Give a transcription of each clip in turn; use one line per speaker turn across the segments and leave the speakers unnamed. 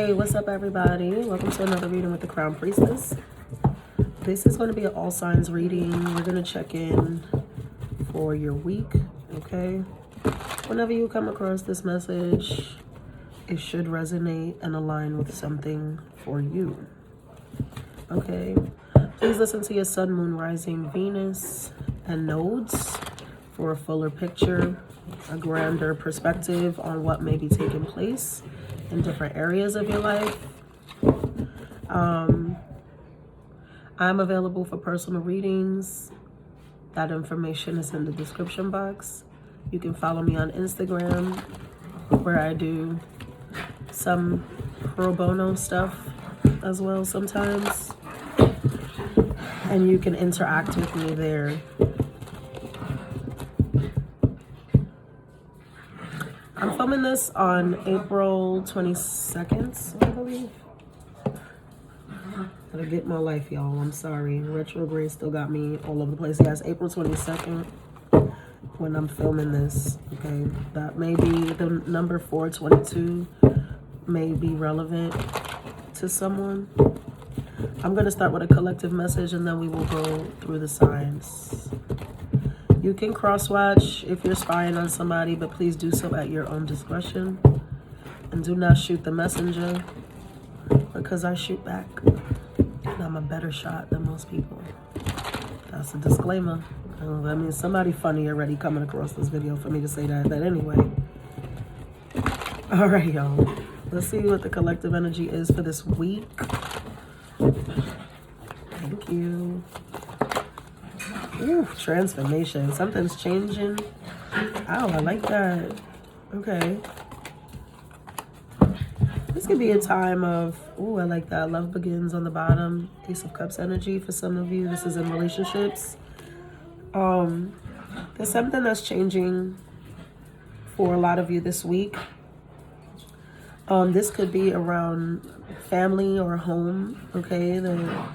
Hey, what's up everybody? Welcome to another reading with the Crown Priestess. This is going to be an all signs reading. We're going to check in for your week, okay? Whenever you come across this message, it should resonate and align with something for you, okay? Please listen to your sun, moon, rising, Venus, and nodes for a fuller picture, a grander perspective on what may be taking place in different areas of your life. I'm available for personal readings. That information is in the description box. You can follow me on Instagram, where I do some pro bono stuff as well sometimes. And you can interact with me there. I'm filming this on April 22nd, I believe. Gotta get my life, y'all. I'm sorry. Retrograde still got me all over the place. Yes, April 22nd when I'm filming this. Okay, that may be the number 422 may be relevant to someone. I'm gonna start with a collective message and then we will go through the signs. You can cross-watch if you're spying on somebody, but please do so at your own discretion. And do not shoot the messenger, because I shoot back. And I'm a better shot than most people. That's a disclaimer. I mean, somebody funny already coming across this video for me to say that. But anyway. All right, y'all. Let's see what the collective energy is for this week. Thank you. Ooh, transformation. Something's changing. Oh, I like that. Okay. This could be a time of, ooh, I like that. Love begins on the bottom. Ace of Cups energy for some of you. This is in relationships. There's something that's changing for a lot of you this week. This could be around family or home, okay? The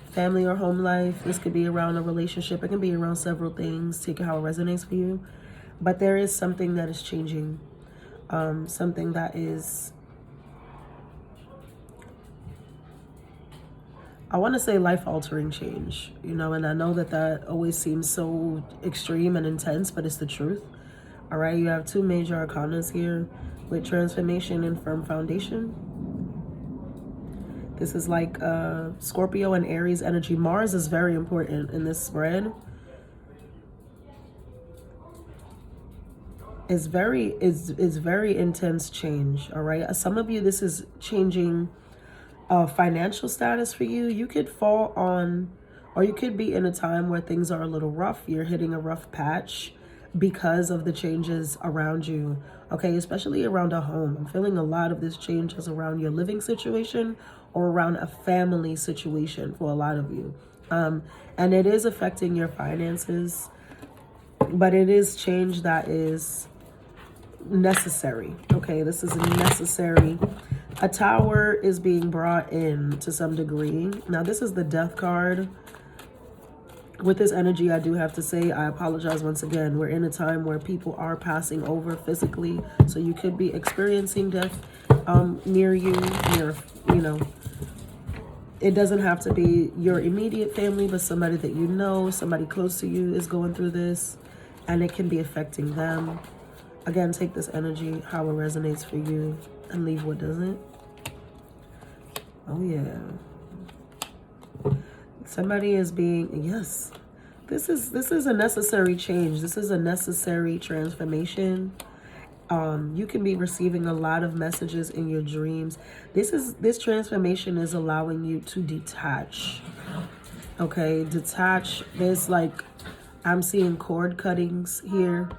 family or home life. This could be around a relationship. It can be around several things. Take it how it resonates for you. But there is something that is changing. Something that is, I want to say life-altering change. You know, and I know that that always seems so extreme and intense, but it's the truth. All right, you have two major arcanas here with transformation and firm foundation. This is like Scorpio and Aries energy. Mars is very important in this spread. It's very intense change, all right? Some of you, this is changing financial status for you. You could fall on, or you could be in a time where things are a little rough. You're hitting a rough patch because of the changes around you, okay? Especially around a home. I'm feeling a lot of this change is around your living situation or around a family situation for a lot of you. And it is affecting your finances, but it is change that is necessary, okay? This is necessary. A tower is being brought in to some degree. Now, this is the Death card. With this energy, I do have to say, I apologize once again. We're in a time where people are passing over physically, so you could be experiencing death near you, you know. It doesn't have to be your immediate family, but somebody that you know, somebody close to you is going through this, and it can be affecting them. Again, take this energy, how it resonates for you, and leave what doesn't. Oh, yeah. Somebody is being, yes, this is a necessary change. This is a necessary transformation. You can be receiving a lot of messages in your dreams. This transformation is allowing you to detach. Okay, detach. There's like, I'm seeing cord cuttings here.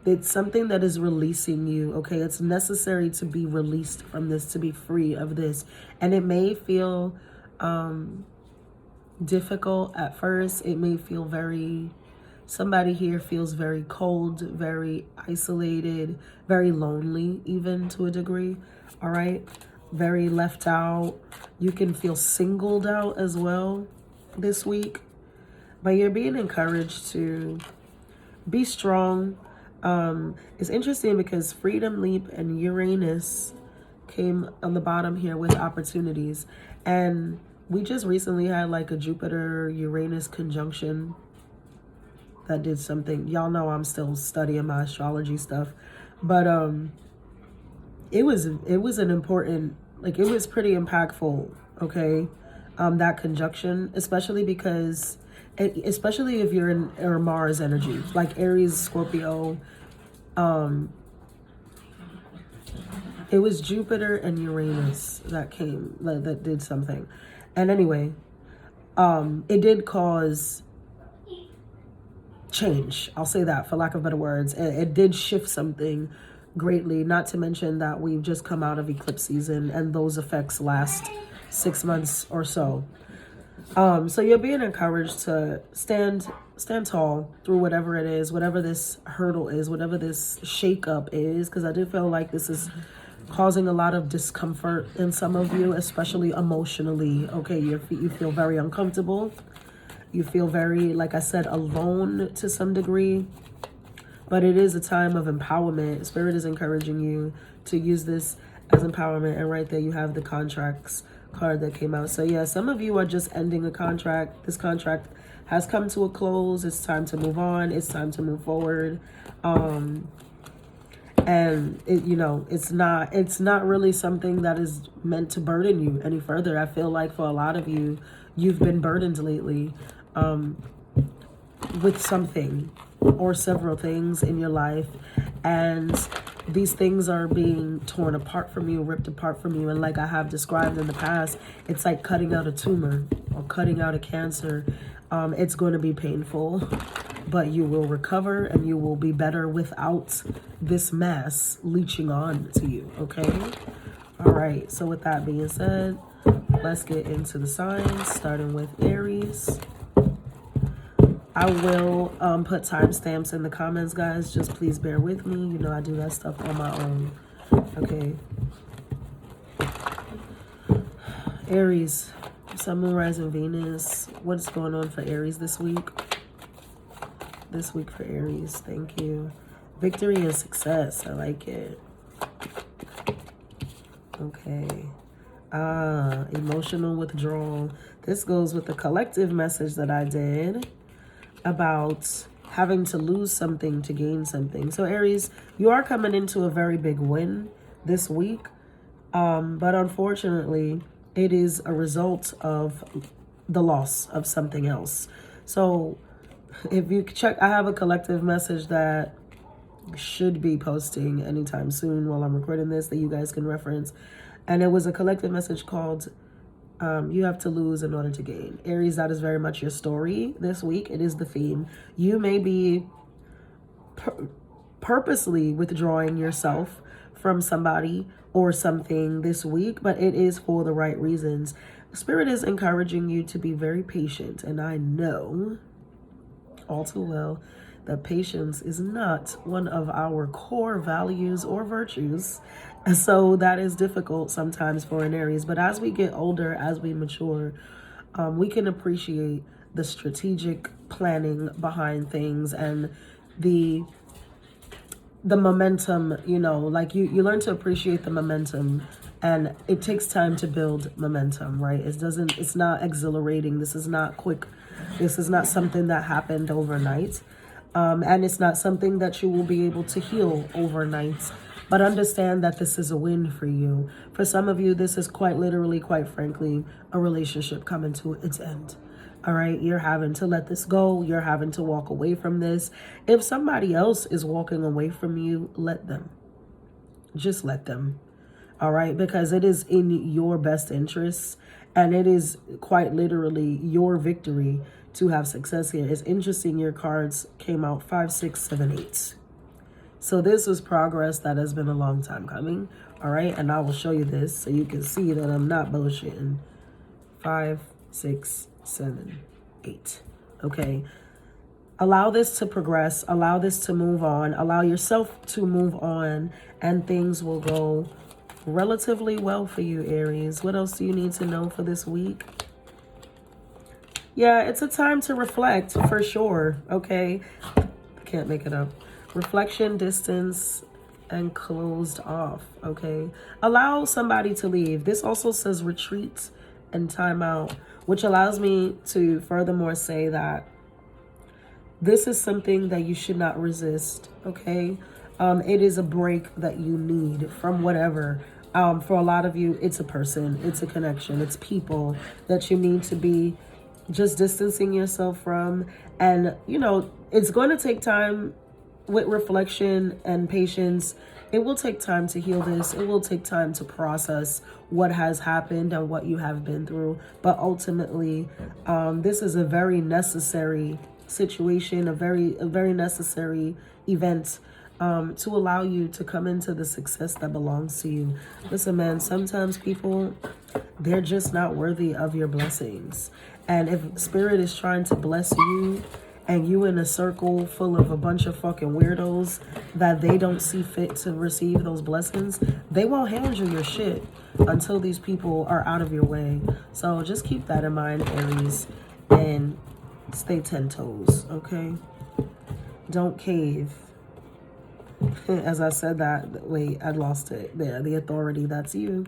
It's something that is releasing you, okay? It's necessary to be released from this, to be free of this. And it may feel difficult at first. It may feel very, somebody here feels very cold, very isolated, very lonely, even to a degree, all right? Very left out. You can feel singled out as well this week. But you're being encouraged to be strong. It's interesting because Freedom Leap and Uranus came on the bottom here with opportunities. And we just recently had like a Jupiter-Uranus conjunction that did something. Y'all know I'm still studying my astrology stuff. But it was an important, like, it was pretty impactful, okay? That conjunction, especially because, especially if you're in or Mars energy, like Aries, Scorpio, it was Jupiter and Uranus that came, that did something. And anyway, it did cause change. I'll say that for lack of better words. It did shift something greatly, not to mention that we've just come out of eclipse season and those effects last 6 months or so. So you're being encouraged to stand tall through whatever it is, whatever this hurdle is, whatever this shakeup is, because I do feel like this is causing a lot of discomfort in some of you, especially emotionally. Okay, you feel very uncomfortable. You feel very, like I said, alone to some degree. But it is a time of empowerment. Spirit is encouraging you to use this as empowerment. And right there you have the contracts card that came out. So yeah, some of you are just ending a contract. This contract has come to a close. It's time to move on. It's time to move forward. And it, you know, it's not really something that is meant to burden you any further. I feel like for a lot of you, you've been burdened lately with something or several things in your life, and these things are being torn apart from you, ripped apart from you. And like I have described in the past, it's like cutting out a tumor or cutting out a cancer. It's going to be painful, but you will recover and you will be better without this mass leeching on to you, okay? All right, so with that being said, let's get into the signs, starting with Aries. I will put timestamps in the comments, guys. Just please bear with me. You know I do that stuff on my own, okay? Aries, Sun, Moon, Rising, Venus. What's going on for Aries this week? This week for Aries, thank you. Victory and success, I like it. Okay. Emotional withdrawal. This goes with the collective message that I did about having to lose something to gain something. So Aries, you are coming into a very big win this week. But unfortunately, it is a result of the loss of something else. So if you check, I have a collective message that should be posting anytime soon while I'm recording this that you guys can reference. And it was a collective message called you have to lose in order to gain. Aries, that is very much your story this week. It is the theme. You may be purposely withdrawing yourself from somebody or something this week, but it is for the right reasons. Spirit is encouraging you to be very patient, and I know all too well that patience is not one of our core values or virtues. So that is difficult sometimes for an Aries. But as we get older, as we mature, we can appreciate the strategic planning behind things and the momentum, you know, like you learn to appreciate the momentum, and it takes time to build momentum, right? It's not exhilarating. This is not quick. This is not something that happened overnight. And it's not something that you will be able to heal overnight. But understand that this is a win for you. For some of you, this is quite literally, quite frankly, a relationship coming to its end. All right, you're having to let this go. You're having to walk away from this. If somebody else is walking away from you, let them. Just let them. All right, because it is in your best interests, and it is quite literally your victory to have success here. It's interesting, your cards came out 5, 6, 7, 8. So this is progress that has been a long time coming. All right, and I will show you this so you can see that I'm not bullshitting. 5, 6, 7, 8. Okay, allow this to progress. Allow this to move on. Allow yourself to move on, and things will go relatively well for you, Aries. What else do you need to know for this week? Yeah, it's a time to reflect for sure. Okay, can't make it up. Reflection, distance, and closed off, okay? Allow somebody to leave. This also says retreat and time out, which allows me to furthermore say that this is something that you should not resist, okay? It is a break that you need from whatever. For a lot of you, it's a person, it's a connection, it's people that you need to be just distancing yourself from. And, you know, it's going to take time with reflection and patience. It will take time to heal this. It will take time to process what has happened and what you have been through. But ultimately, this is a very necessary situation, a very necessary event to allow you to come into the success that belongs to you. Listen, man, sometimes people, they're just not worthy of your blessings. And if Spirit is trying to bless you, and you in a circle full of a bunch of fucking weirdos that they don't see fit to receive those blessings, they won't hand you your shit until these people are out of your way. So just keep that in mind, Aries, and stay 10 toes, okay? Don't cave. As I said that, wait, I lost it. There, the authority, that's you.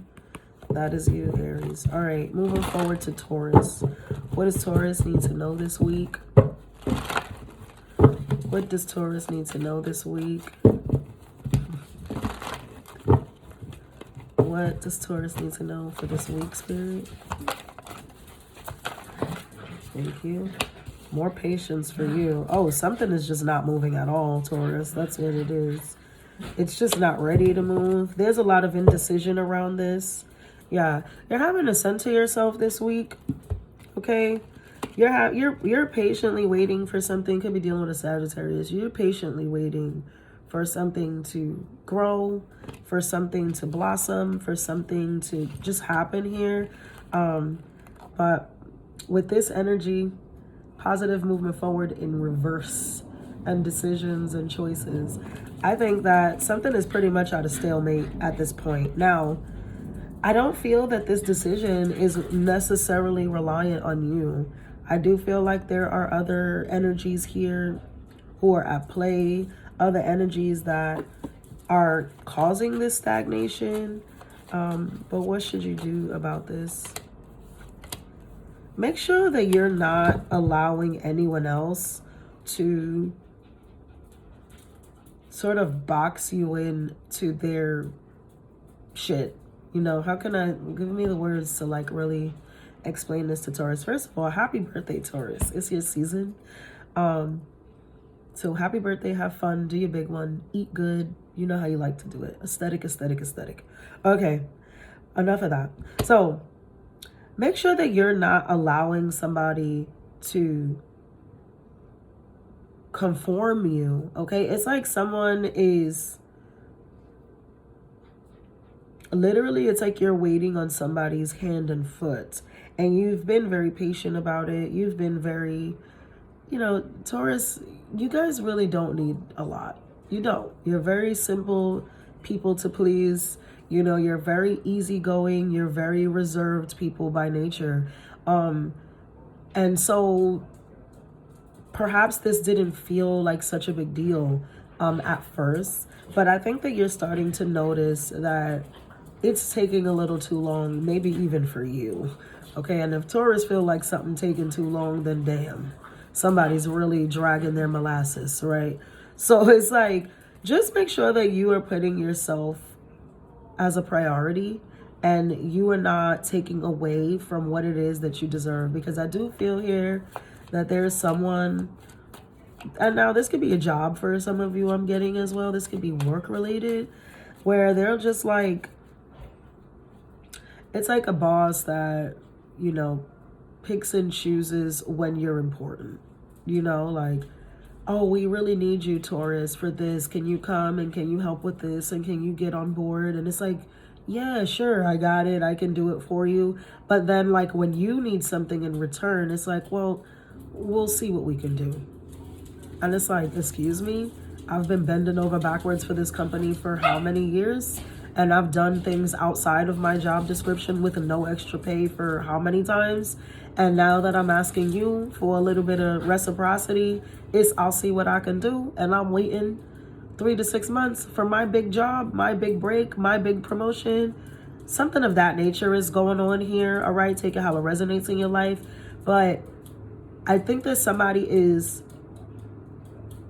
That is you, Aries. All right, moving forward to Taurus. What does Taurus need to know this week? What does Taurus need to know this week? What does Taurus need to know for this week, Spirit? Thank you. More patience for you. Oh, something is just not moving at all, Taurus. That's what it is. It's just not ready to move. There's a lot of indecision around this. Yeah, you're having to center yourself this week, okay? You're patiently waiting for something. Could be dealing with a Sagittarius. You're patiently waiting for something to grow, for something to blossom, for something to just happen here. But with this energy, positive movement forward in reverse and decisions and choices, I think that something is pretty much at a stalemate at this point. Now, I don't feel that this decision is necessarily reliant on you. I do feel like there are other energies here who are at play, other energies that are causing this stagnation. But what should you do about this? Make sure that you're not allowing anyone else to sort of box you in to their shit. You know, how can I give me the words to like really explain this to Taurus? First of all, happy birthday, Taurus. It's your season. So happy birthday, have fun, do your big one, eat good. You know how you like to do it. Aesthetic, aesthetic, aesthetic. Okay, enough of that. So make sure that you're not allowing somebody to conform you, okay? It's like someone is literally, it's like you're waiting on somebody's hand and foot, and you've been very patient about it. You've been very, you know, Taurus, you guys really don't need a lot. You don't. You're very simple people to please. You know, you're very easygoing. You're very reserved people by nature. And so perhaps this didn't feel like such a big deal at first, but I think that you're starting to notice that it's taking a little too long, maybe even for you. Okay, and if Taurus feel like something taking too long, then damn, somebody's really dragging their molasses, right? So it's like, just make sure that you are putting yourself as a priority and you are not taking away from what it is that you deserve. Because I do feel here that there's someone, and now this could be a job for some of you I'm getting as well. This could be work related, where they're just like, it's like a boss that, you know, picks and chooses when you're important. You know, like, oh, we really need you, Taurus, for this. Can you come and can you help with this? And can you get on board? And it's like, yeah, sure, I got it. I can do it for you. But then like when you need something in return, it's like, well, we'll see what we can do. And it's like, excuse me, I've been bending over backwards for this company for how many years? And I've done things outside of my job description with no extra pay for how many times? And now that I'm asking you for a little bit of reciprocity, it's I'll see what I can do. And I'm waiting 3 to 6 months for my big job, my big break, my big promotion. Something of that nature is going on here, all right? Take it how it resonates in your life. But I think that somebody is,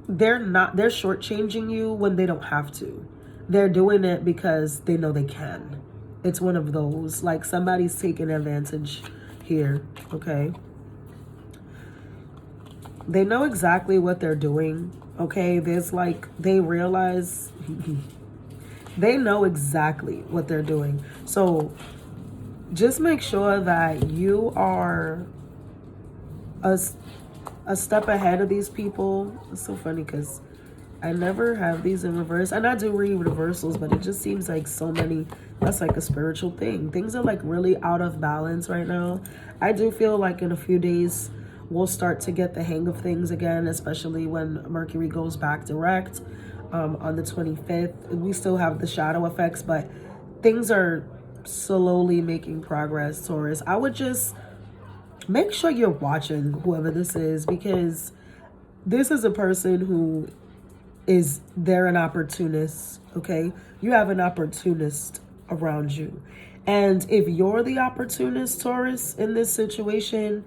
they're shortchanging you when they don't have to. They're doing it because they know they can. It's one of those, like somebody's taking advantage here, okay? They know exactly what they're doing, okay? There's like, they realize, they know exactly what they're doing. So just make sure that you are a step ahead of these people. It's so funny because I never have these in reverse. And I do read reversals, but it just seems like so many, that's like a spiritual thing. Things are like really out of balance right now. I do feel like in a few days, we'll start to get the hang of things again, especially when Mercury goes back direct on the 25th. We still have the shadow effects, but things are slowly making progress, Taurus. I would just make sure you're watching whoever this is, because this is a person who is, they're an opportunist, okay? You have an opportunist around you. And if you're the opportunist, Taurus, in this situation,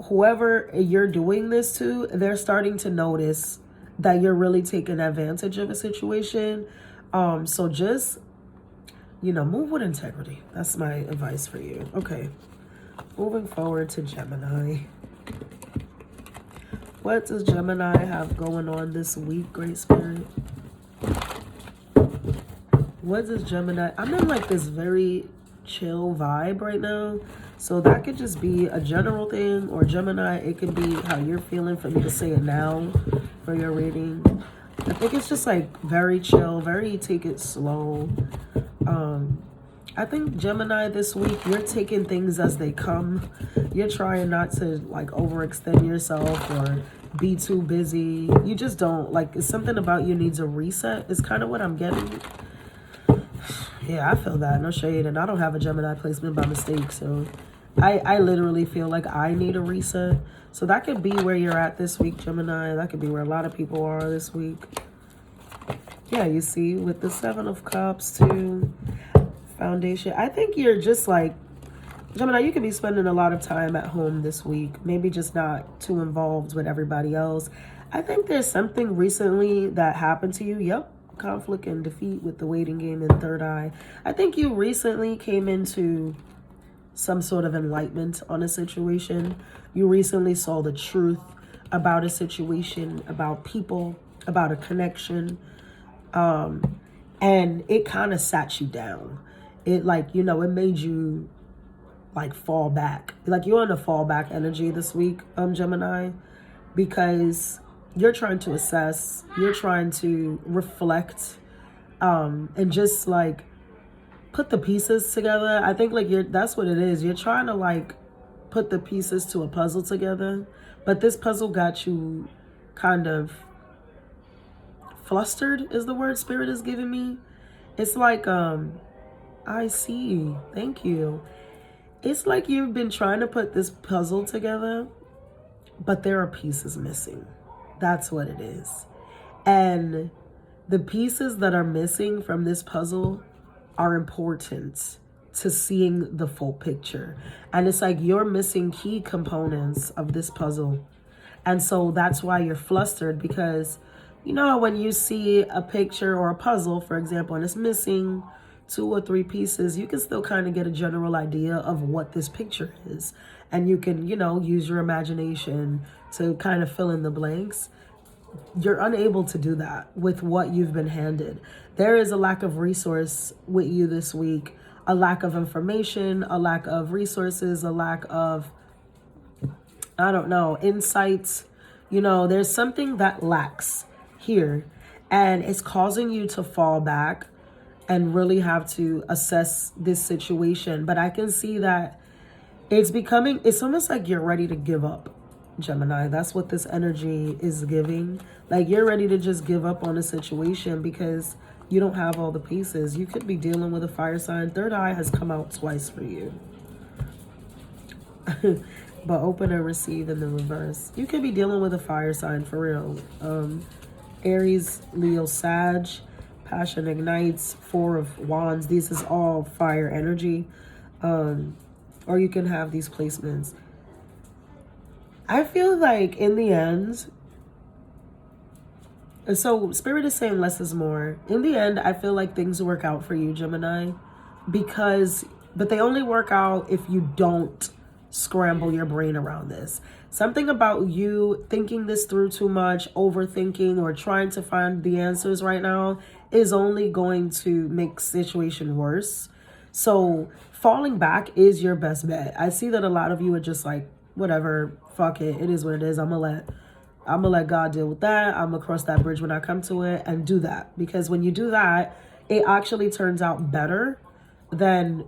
whoever you're doing this to, they're starting to notice that you're really taking advantage of a situation. So just, move with integrity. That's my advice for you. Okay. Moving forward to Gemini. What does Gemini have going on this week, Great Spirit? What does Gemini... I'm in like this very chill vibe right now. So that could just be a general thing, or Gemini, it could be how you're feeling for me to say it now for your reading. I think it's just like very chill, very take it slow. I think Gemini this week, you're taking things as they come. You're trying not to like overextend yourself or be too busy. You just don't, like, it's something about you needs a reset is kind of what I'm getting. Yeah, I feel that, no shade. And I don't have a Gemini placement by mistake, so I literally feel like I need a reset. So that could be where you're at this week, Gemini. That could be where a lot of people are this week. Yeah, you see, with the 7 of Cups too, foundation. I think you're just like, Gemini, you could be spending a lot of time at home this week. Maybe just not too involved with everybody else. I think there's something recently that happened to you. Yep. Conflict and defeat with the waiting game and third eye. I think you recently came into some sort of enlightenment on a situation. You recently saw the truth about a situation, about people, about a connection. And it kind of sat you down. It like, it made you like fall back. Like you're in a fallback energy this week, Gemini, because you're trying to assess, you're trying to reflect, and just like put the pieces together. I think like that's what it is. You're trying to like put the pieces to a puzzle together, but this puzzle got you kind of flustered is the word Spirit is giving me. It's like, I see. Thank you. It's like you've been trying to put this puzzle together, but there are pieces missing. That's what it is. And the pieces that are missing from this puzzle are important to seeing the full picture. And it's like you're missing key components of this puzzle. And so that's why you're flustered, because when you see a picture or a puzzle, for example, and it's missing 2 or 3 pieces, you can still kind of get a general idea of what this picture is. And you can, use your imagination to kind of fill in the blanks. You're unable to do that with what you've been handed. There is a lack of resource with you this week, a lack of information, a lack of resources, a lack of, insights. There's something that lacks here, and it's causing you to fall back and really have to assess this situation. But I can see that it's almost like you're ready to give up, Gemini. That's what this energy is giving. Like you're ready to just give up on a situation because you don't have all the pieces. You could be dealing with a fire sign. Third eye has come out twice for you. But open and receive in the reverse. You could be dealing with a fire sign for real. Aries, Leo, Sag. Passion ignites. 4 of Wands. This is all fire energy. Or you can have these placements. I feel like in the end, so Spirit is saying less is more. In the end, I feel like things work out for you, Gemini, but they only work out if you don't scramble your brain around this. Something about you thinking this through too much, overthinking, or trying to find the answers right now is only going to make situation worse. So falling back is your best bet. I see that a lot of you are just like, whatever, fuck it, it is what it is. I'm gonna let God deal with that. I'm gonna cross that bridge when I come to it and do that. Because when you do that, it actually turns out better than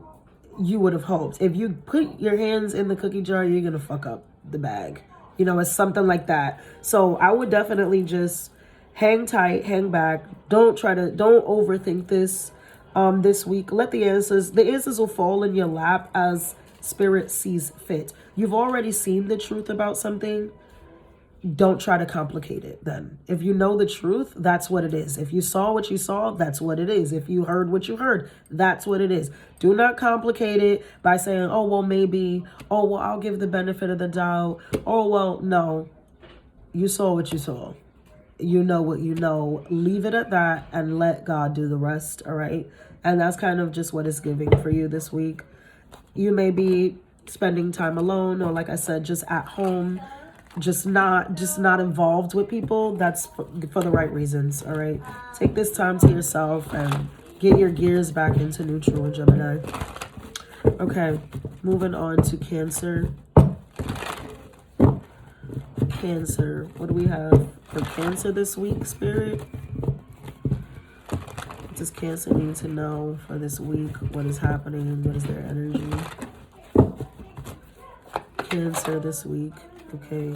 you would have hoped. If you put your hands in the cookie jar, you're gonna fuck up the bag. You know, it's something like that. So I would definitely just hang tight, hang back. Don't overthink this this week. Let the answers will fall in your lap as Spirit sees fit. You've already seen the truth about something. Don't try to complicate it then. If you know the truth, that's what it is. If you saw what you saw, that's what it is. If you heard what you heard, that's what it is. Do not complicate it by saying, oh, well, maybe. Oh, well, I'll give the benefit of the doubt. Oh, well, no. You saw what you saw. You know what you know. Leave it at that and let God do the rest, all right? And that's kind of just what it's giving for you this week. You may be spending time alone or, like I said, just at home, just not involved with people. That's for the right reasons, all right? Take this time to yourself and get your gears back into neutral, Gemini. Okay, moving on to Cancer. Cancer, what do we have for Cancer this week, Spirit? What does Cancer need to know for this week? What is happening? What is their energy? Cancer this week. Okay.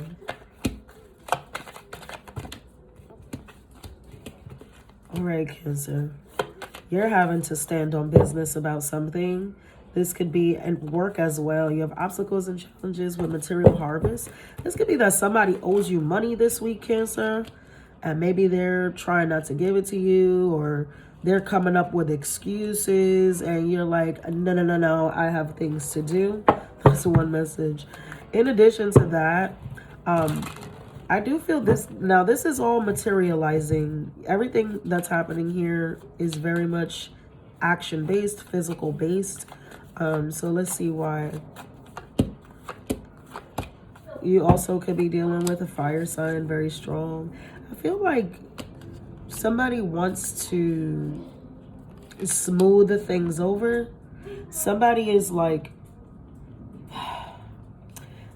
All right, Cancer. You're having to stand on business about something. This could be at work as well. You have obstacles and challenges with material harvest. This could be that somebody owes you money this week, Cancer. And maybe they're trying not to give it to you, or they're coming up with excuses and you're like, no, I have things to do. That's one message. In addition to that, I do feel this. Now, this is all materializing. Everything that's happening here is very much action-based, physical-based. So let's see why. You also could be dealing with a fire sign, very strong. I feel like somebody wants to smooth the things over. Somebody is like,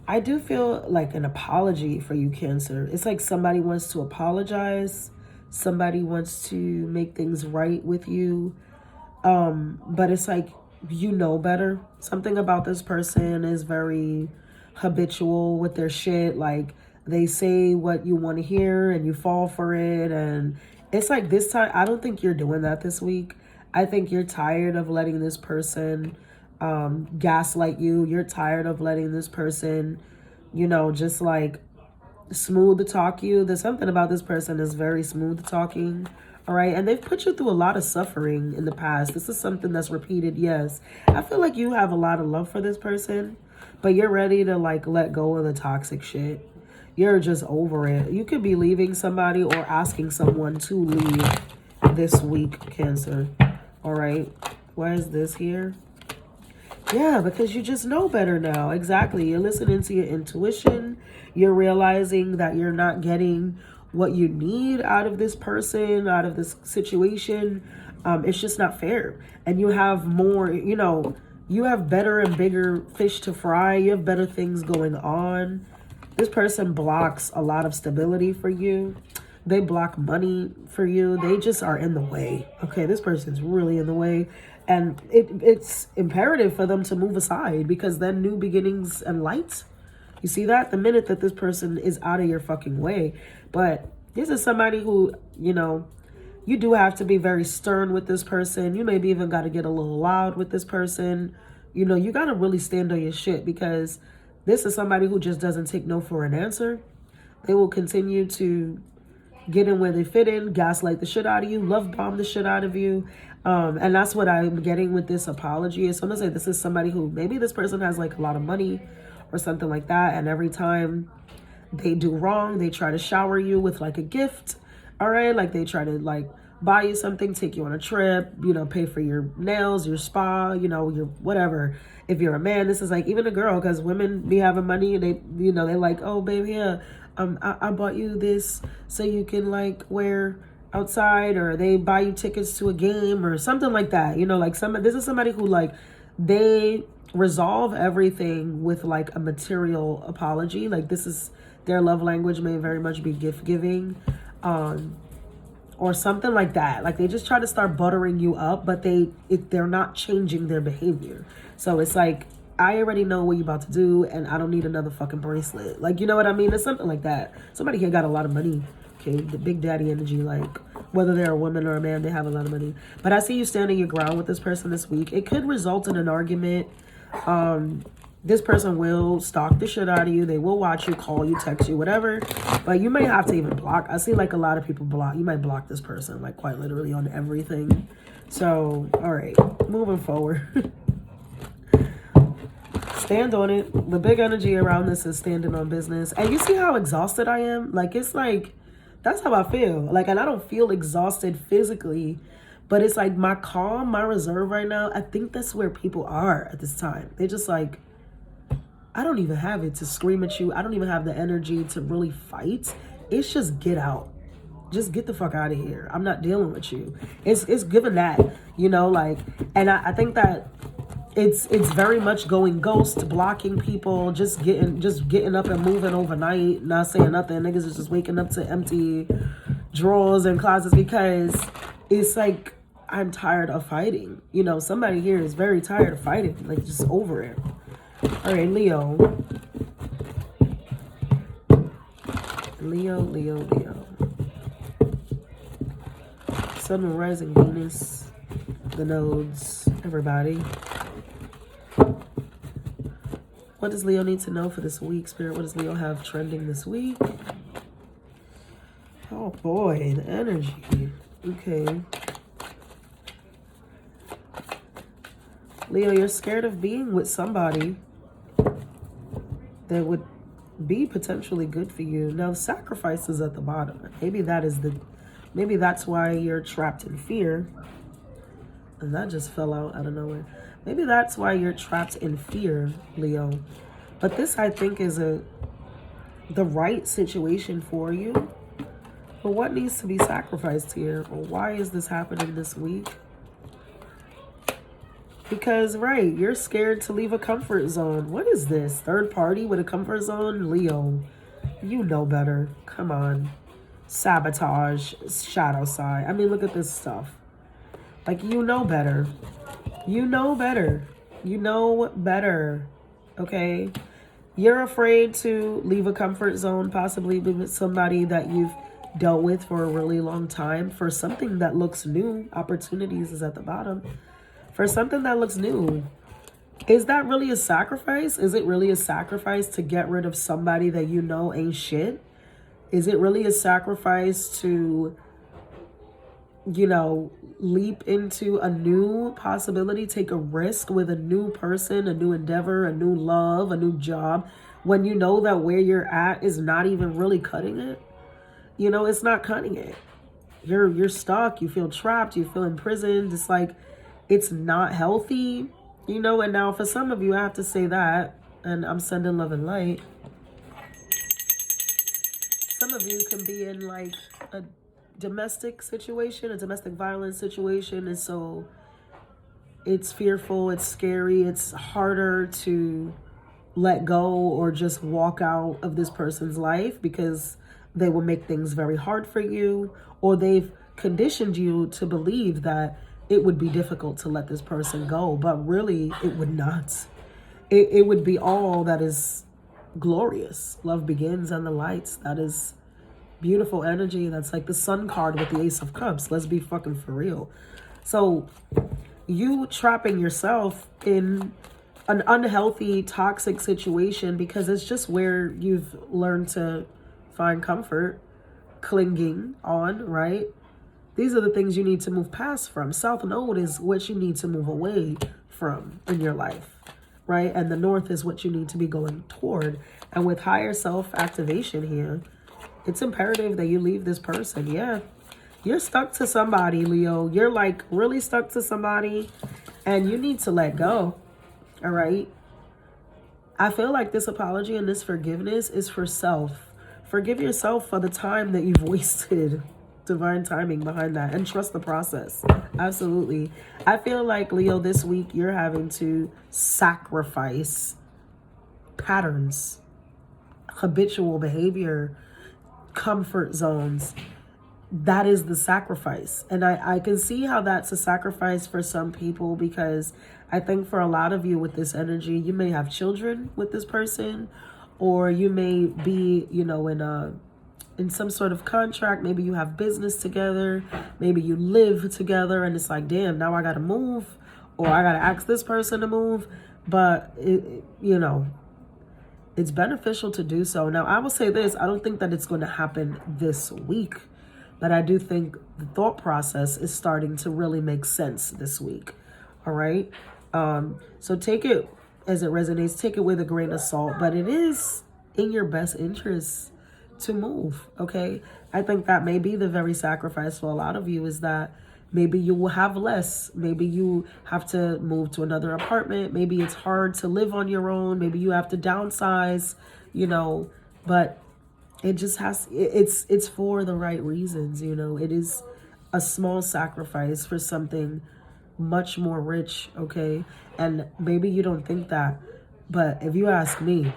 I do feel like an apology for you, Cancer. It's like somebody wants to apologize. Somebody wants to make things right with you. But it's like, you know better. Something about this person is very habitual with their shit. Like, they say what you want to hear and you fall for it. And it's like this time, I don't think you're doing that this week. I think you're tired of letting this person gaslight you. You're tired of letting this person, you know, just like smooth talk you. There's something about this person is very smooth talking. All right. And they've put you through a lot of suffering in the past. This is something that's repeated. Yes. I feel like you have a lot of love for this person, but you're ready to like let go of the toxic shit. You're just over it. You could be leaving somebody or asking someone to leave this week, Cancer. All right. Why is this here? Yeah, because you just know better now. Exactly. You're listening to your intuition. You're realizing that you're not getting what you need out of this person, out of this situation. It's just not fair. And you have more, you know, you have better and bigger fish to fry. You have better things going on. This person blocks a lot of stability for you. They block money for you. They just are in the way. Okay, this person's really in the way. And it's imperative for them to move aside, because then new beginnings and light. You see that? The minute that this person is out of your fucking way. But this is somebody who, you know, you do have to be very stern with this person. You maybe even got to get a little loud with this person. You know, you got to really stand on your shit, because this is somebody who just doesn't take no for an answer. They will continue to get in where they fit in, gaslight the shit out of you, love bomb the shit out of you. And that's what I'm getting with this apology. Is someone say this is somebody who maybe this person has like a lot of money or something like that. And every time they do wrong, they try to shower you with like a gift. All right. Like they try to like buy you something, take you on a trip, you know, pay for your nails, your spa, you know, your whatever. If you're a man, this is like even a girl, because women be having money and they, you know, they like, oh babe, here, I bought you this so you can like wear outside, or they buy you tickets to a game or something like that. You know, like this is somebody who like they resolve everything with like a material apology. Like this is their love language, may very much be gift giving, or something like that. Like they just try to start buttering you up, but they're not changing their behavior. So it's like, I already know what you're about to do, and I don't need another fucking bracelet. Like, you know what I mean? It's something like that. Somebody here got a lot of money. Okay, the big daddy energy, like whether they're a woman or a man, they have a lot of money. But I see you standing your ground with this person this week. It could result in an argument. This person will stalk the shit out of you. They will watch you, call you, text you, whatever. But you may have to even block. I see like a lot of people block. You might block this person like quite literally on everything. So, all right, moving forward. Stand on it. The big energy around this is standing on business. And you see how exhausted I am? Like, it's like, that's how I feel. Like, and I don't feel exhausted physically, but it's like my calm, my reserve right now. I think that's where people are at this time. They're just like, I don't even have it to scream at you. I don't even have the energy to really fight. It's just get out. Just get the fuck out of here. I'm not dealing with you. It's given that, you know, like, and I think that it's very much going ghost, blocking people, just getting up and moving overnight, not saying nothing. Niggas is just waking up to empty drawers and closets, because it's like, I'm tired of fighting. You know, somebody here is very tired of fighting, like just over it. All right, Leo. Leo. Sun, Moon, Rising, Venus, the nodes, everybody. What does Leo need to know for this week, Spirit? What does Leo have trending this week? Oh boy, the energy. Okay. Leo, you're scared of being with somebody that would be potentially good for you. Now, sacrifice is at the bottom. Maybe that's why you're trapped in fear. And that just fell out of nowhere. Maybe that's why you're trapped in fear, Leo. But this, I think, is the right situation for you. But what needs to be sacrificed here? Or why is this happening this week? Because, right, you're scared to leave a comfort zone. What is this? Third party with a comfort zone? Leo, you know better. Come on. Sabotage, shadow side. I mean, look at this stuff. Like, you know better. You know better. You know better. Okay? You're afraid to leave a comfort zone, possibly with somebody that you've dealt with for a really long time, for something that looks new. Opportunities is at the bottom. For something that looks new. Is that really a sacrifice? Is it really a sacrifice to get rid of somebody that you know ain't shit? Is it really a sacrifice to, you know, leap into a new possibility, take a risk with a new person, a new endeavor, a new love, a new job, when you know that where you're at is not even really cutting it? You know, it's not cutting it. You're stuck. You feel trapped. You feel imprisoned. It's like, it's not healthy, you know. And now for some of you, I have to say that, and I'm sending love and light. Some of you can be in like a domestic situation, a domestic violence situation, and so it's fearful, it's scary, it's harder to let go or just walk out of this person's life because they will make things very hard for you, or they've conditioned you to believe that it would be difficult to let this person go, but really it would not. It would be all that is glorious. Love begins and the lights. That is beautiful energy. That's like the sun card with the Ace of Cups. Let's be fucking for real. So you trapping yourself in an unhealthy, toxic situation because it's just where you've learned to find comfort. clinging on, right? These are the things you need to move past from. South Node is what you need to move away from in your life, right? And the North is what you need to be going toward. And with higher self activation here, it's imperative that you leave this person. Yeah, you're stuck to somebody, Leo. You're like really stuck to somebody and you need to let go. All right. I feel like this apology and this forgiveness is for self. Forgive yourself for the time that you've wasted. Divine timing behind that, and trust the process. Absolutely. I feel like, Leo, this week you're having to sacrifice patterns, habitual behavior, comfort zones. That is the sacrifice. And I can see how that's a sacrifice for some people, because I think for a lot of you with this energy, you may have children with this person, or you may be, you know, in some sort of contract. Maybe you have business together, maybe you live together, and it's like, damn, now I gotta move, or I gotta ask this person to move. But you know, it's beneficial to do so. Now I will say this, I don't think that it's going to happen this week, but I do think the thought process is starting to really make sense this week. All right. So take it as it resonates, take it with a grain of salt, but it is in your best interest to move. Okay. I think that may be the very sacrifice for a lot of you, is that maybe you will have less. Maybe you have to move to another apartment. Maybe it's hard to live on your own. Maybe you have to downsize, you know, but it just has, it's for the right reasons. You know, it is a small sacrifice for something much more rich. Okay. And maybe you don't think that, but if you ask me,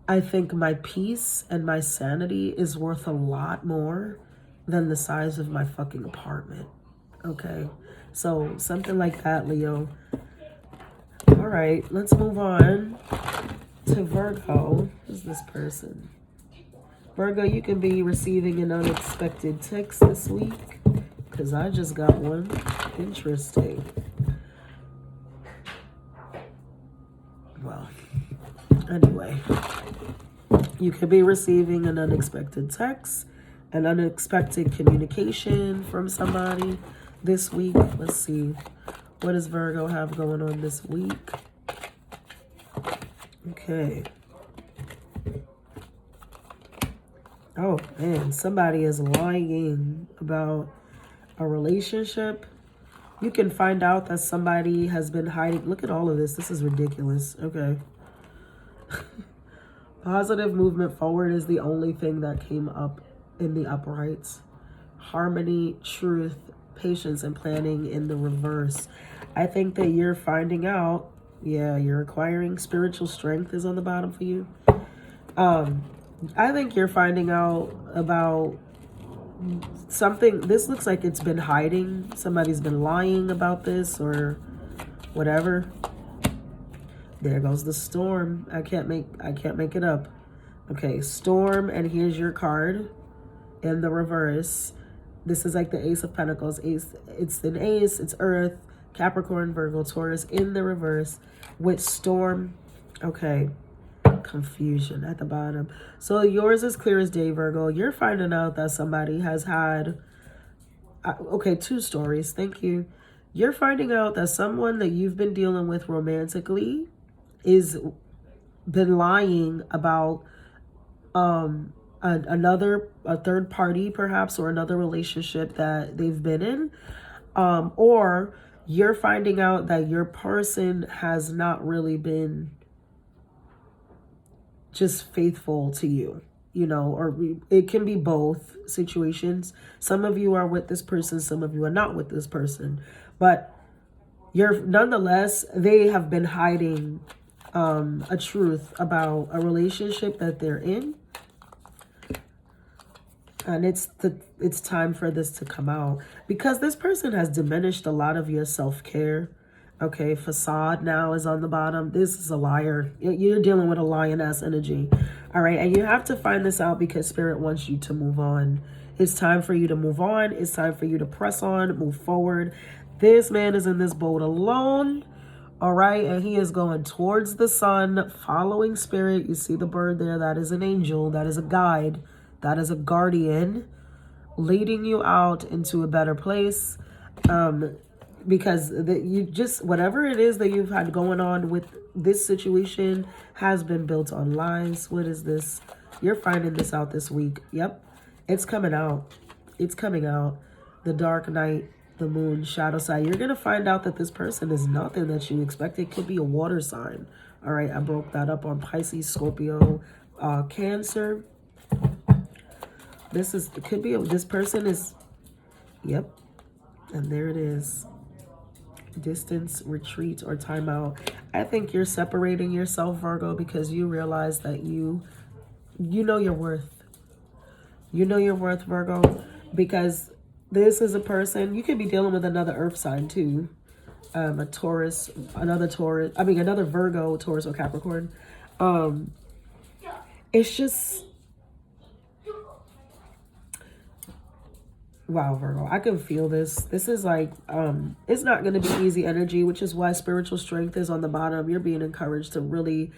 I think my peace and my sanity is worth a lot more than the size of my fucking apartment. Okay. So something like that, Leo. All right, let's move on to Virgo. Who's this person? Virgo, you can be receiving an unexpected text this week, because I just got one. Interesting. Well, anyway, you could be receiving an unexpected text, an unexpected communication from somebody this week. Let's see. What does Virgo have going on this week? Okay. Oh, man. Somebody is lying about a relationship. You can find out that somebody has been hiding. Look at all of this. This is ridiculous. Okay. Positive movement forward is the only thing that came up in the uprights. Harmony, truth, patience, and planning in the reverse. I think that you're finding out, yeah, you're acquiring spiritual strength is on the bottom for you. I think you're finding out about something. This looks like it's been hiding. Somebody's been lying about this or whatever. There goes the storm. I can't make it up. Okay, storm, and here's your card in the reverse. This is like the Ace of Pentacles. Ace, it's an ace, it's Earth, Capricorn, Virgo, Taurus in the reverse with storm. Okay, confusion at the bottom. So yours is clear as day, Virgo. You're finding out that somebody has had, okay, two stories. Thank you. You're finding out that someone that you've been dealing with romantically is been lying about a third party perhaps, or another relationship that they've been in, or you're finding out that your person has not really been just faithful to you, you know, or it can be both situations. Some of you are with this person, some of you are not with this person, but you're nonetheless, they have been hiding a truth about a relationship that they're in. And it's time for this to come out, because this person has diminished a lot of your self-care. Okay, facade now is on the bottom. This is a liar. You're dealing with a lioness energy. All right, and you have to find this out because Spirit wants you to move on. It's time for you to move on. It's time for you to press on, move forward. This man is in this boat alone. All right, and he is going towards the sun, following Spirit. You see the bird there? That is an angel. That is a guide. That is a guardian leading you out into a better place. Because you just, whatever it is that you've had going on with this situation has been built on lies. What is this? You're finding this out this week. Yep. It's coming out. It's coming out. The dark night, the moon, shadow side. You're going to find out that this person is nothing that you expected. It could be a water sign. All right. I broke that up on Pisces, Scorpio, Cancer. It could be, this person is, yep. And there it is. Distance, retreat, or timeout. I think you're separating yourself, Virgo, because you realize that you know your worth. You know your worth, Virgo, because this is a person, you could be dealing with another earth sign too. A Taurus, another Virgo, Taurus, or Capricorn. It's just, wow, Virgo, I can feel this. This is like, it's not going to be easy energy, which is why spiritual strength is on the bottom. You're being encouraged to really,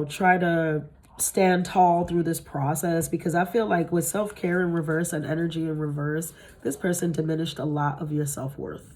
try to stand tall through this process, because I feel like with self-care in reverse and energy in reverse, this person diminished a lot of your self-worth.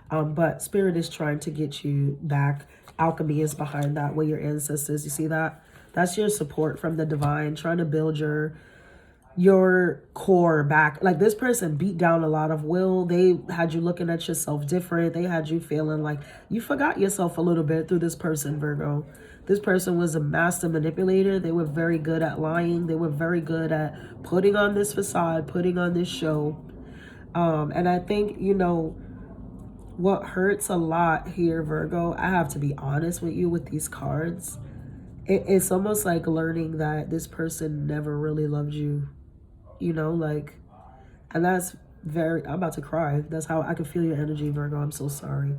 But Spirit is trying to get you back. Alchemy is behind that with your ancestors. You see that? That's your support from the divine, trying to build your core back. Like, this person beat down a lot of will. They had you looking at yourself different. They had you feeling like you forgot yourself a little bit through this person, Virgo. This person was a master manipulator. They were very good at lying. They were very good at putting on this facade, putting on this show. And I think, what hurts a lot here, Virgo, I have to be honest with you with these cards. It's almost like learning that this person never really loved you. And that's I'm about to cry. That's how I can feel your energy, Virgo. I'm so sorry.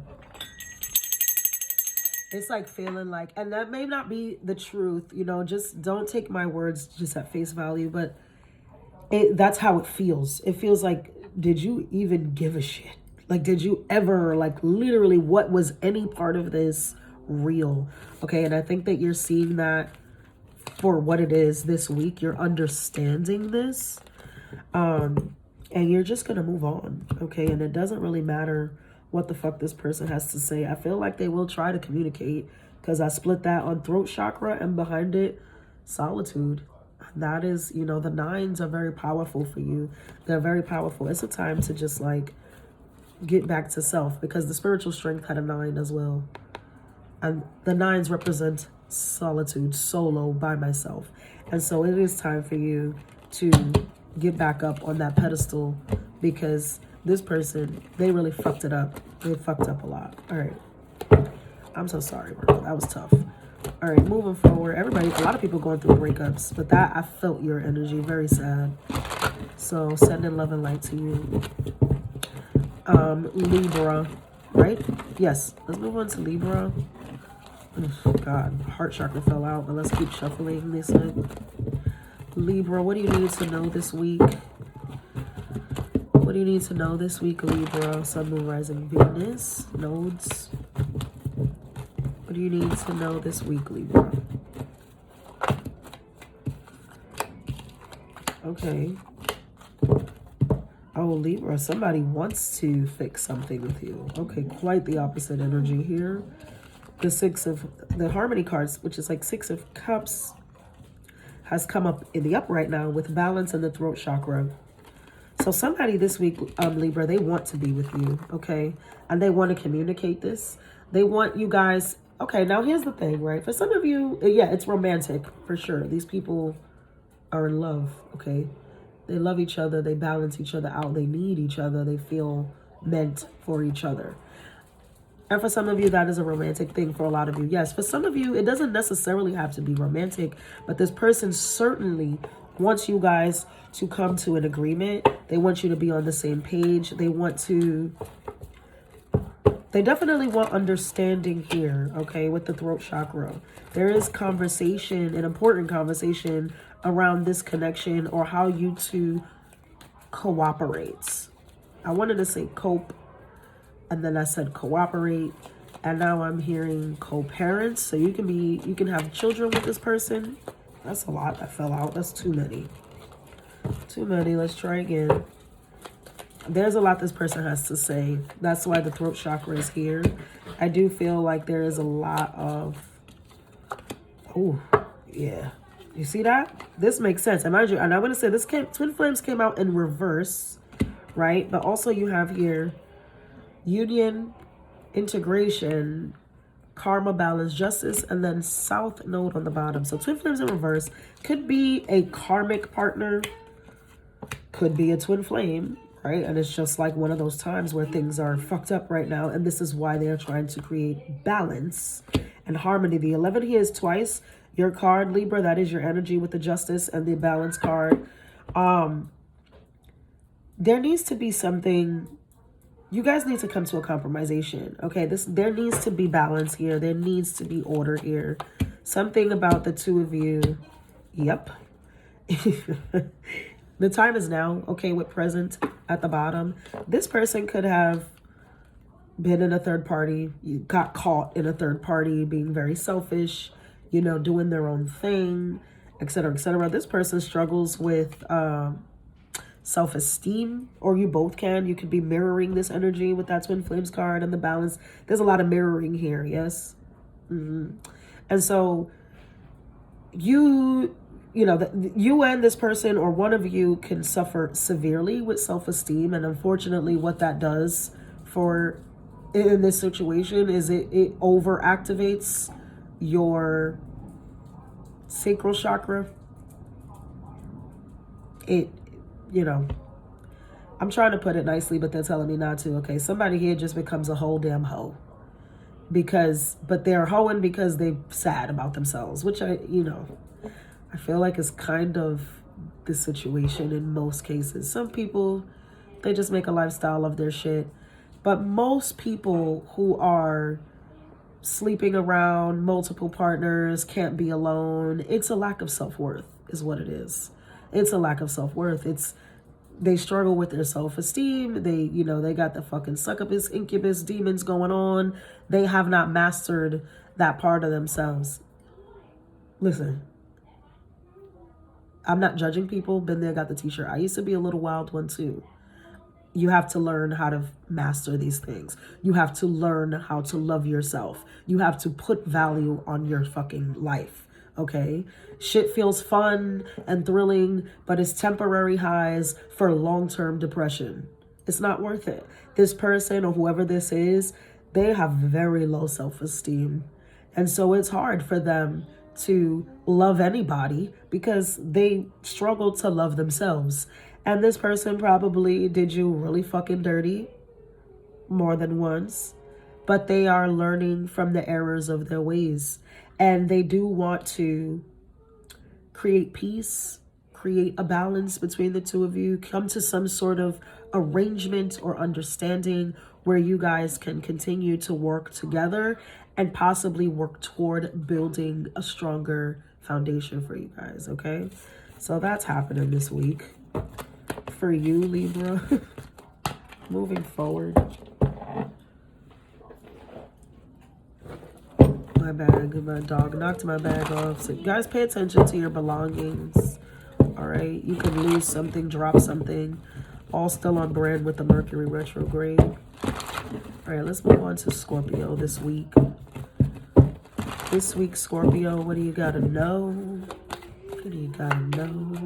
It's like feeling like, and that may not be the truth, just don't take my words just at face value, but that's how it feels. It feels like, did you even give a shit? Like, did you ever, literally, what was any part of this real? Okay, and I think that you're seeing that for what it is this week. You're understanding this. And you're just going to move on, okay? And it doesn't really matter what the fuck this person has to say. I feel like they will try to communicate, because I split that on throat chakra and behind it, solitude. That is, the nines are very powerful for you. They're very powerful. It's a time to just get back to self, because the spiritual strength had a 9 as well. And the 9s represent solitude, solo, by myself. And so it is time for you to get back up on that pedestal, because this person, they really fucked it up. They fucked up a lot. All right. I'm so sorry, bro. That was tough. All right, moving forward. Everybody, a lot of people going through breakups, but that, I felt your energy. Very sad. So sending love and light to you. Libra, right? Yes. Let's move on to Libra. Oh, God, heart chakra fell out, but let's keep shuffling this one. Libra, what do you need to know this week? What do you need to know this week, Libra? Sun, Moon, Rising, Venus, nodes. What do you need to know this week, Libra? Okay. Oh, Libra, somebody wants to fix something with you. Okay, quite the opposite energy here. The Harmony cards, which is like 6 of Cups, has come up in the upright now with balance in the throat chakra. So somebody this week, Libra, they want to be with you, okay? And they want to communicate this. They want you guys, okay, now here's the thing, right? For some of you, yeah, it's romantic, for sure. These people are in love, okay? They love each other. They balance each other out. They need each other. They feel meant for each other. And for some of you, that is a romantic thing. For a lot of you, yes. For some of you, it doesn't necessarily have to be romantic, but this person certainly wants you guys to come to an agreement. They want you to be on the same page. They definitely want understanding here, okay, with the throat chakra. There is conversation, an important conversation around this connection, or how you two cooperate. I wanted to say cope, and then I said cooperate, and now I'm hearing co-parent. So you can have children with this person. That's a lot that fell out. That's too many. Too many. Let's try again. There's a lot this person has to say. That's why the throat chakra is here. I do feel like there is a lot of... Oh, yeah. You see that? This makes sense. And mind you, and I'm going to say this Twin Flames came out in reverse, right? But also you have here union, integration, karma, balance, justice, and then south node on the bottom. So Twin Flames in reverse could be a karmic partner, could be a twin flame, right? And it's just like one of those times where things are fucked up right now. And this is why they're trying to create balance and harmony. The 11 here is twice your card, Libra. That is your energy with the justice and the balance card. There needs to be something. You guys need to come to a compromisation. Okay, there needs to be balance here. There needs to be order here. Something about the two of you. Yep. The time is now, okay, with present at the bottom. This person could have been in a third party. You got caught in a third party, being very selfish, you know, doing their own thing, etc., etc. This person struggles with self-esteem, or you both can. You could be mirroring this energy with that Twin Flames card and the balance. There's a lot of mirroring here, yes? And so you know, you and this person or one of you can suffer severely with self-esteem. And unfortunately, what that does for in this situation is it over-activates your sacral chakra. You know, I'm trying to put it nicely, but they're telling me not to. Okay, somebody here just becomes a whole damn hoe. But they're hoeing because they're sad about themselves, which I feel like is kind of the situation in most cases. Some people, they just make a lifestyle of their shit. But most people who are sleeping around, multiple partners, can't be alone, it's a lack of self-worth is what it is. It's a lack of self-worth. They struggle with their self-esteem. They got the fucking succubus, incubus demons going on. They have not mastered that part of themselves. Listen, I'm not judging people. Been there, got the t-shirt. I used to be a little wild one too. You have to learn how to master these things. You have to learn how to love yourself. You have to put value on your fucking life, okay? Shit feels fun and thrilling, but it's temporary highs for long-term depression. It's not worth it. This person or whoever this is, they have very low self-esteem. And so it's hard for them to love anybody because they struggle to love themselves. And this person probably did you really fucking dirty more than once, but they are learning from the errors of their ways. And they do want to create peace, create a balance between the two of you, come to some sort of arrangement or understanding where you guys can continue to work together and possibly work toward building a stronger foundation for you guys, okay? So that's happening this week for you, Libra. Moving forward. My bag, my dog knocked my bag off. So guys, pay attention to your belongings. All right, you could lose something, drop something. All still on brand with the Mercury retrograde. All right, let's move on to Scorpio this week. This week, Scorpio, what do you gotta know? What do you gotta know?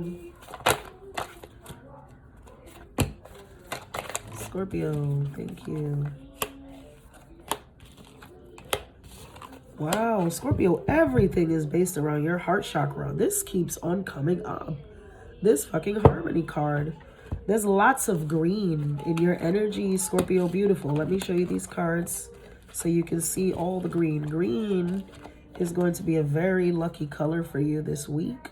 Scorpio, thank you. Wow, Scorpio, everything is based around your heart chakra. This keeps on coming up. This fucking harmony card. There's lots of green in your energy, Scorpio, beautiful. Let me show you these cards so you can see all the green. Green is going to be a very lucky color for you this week.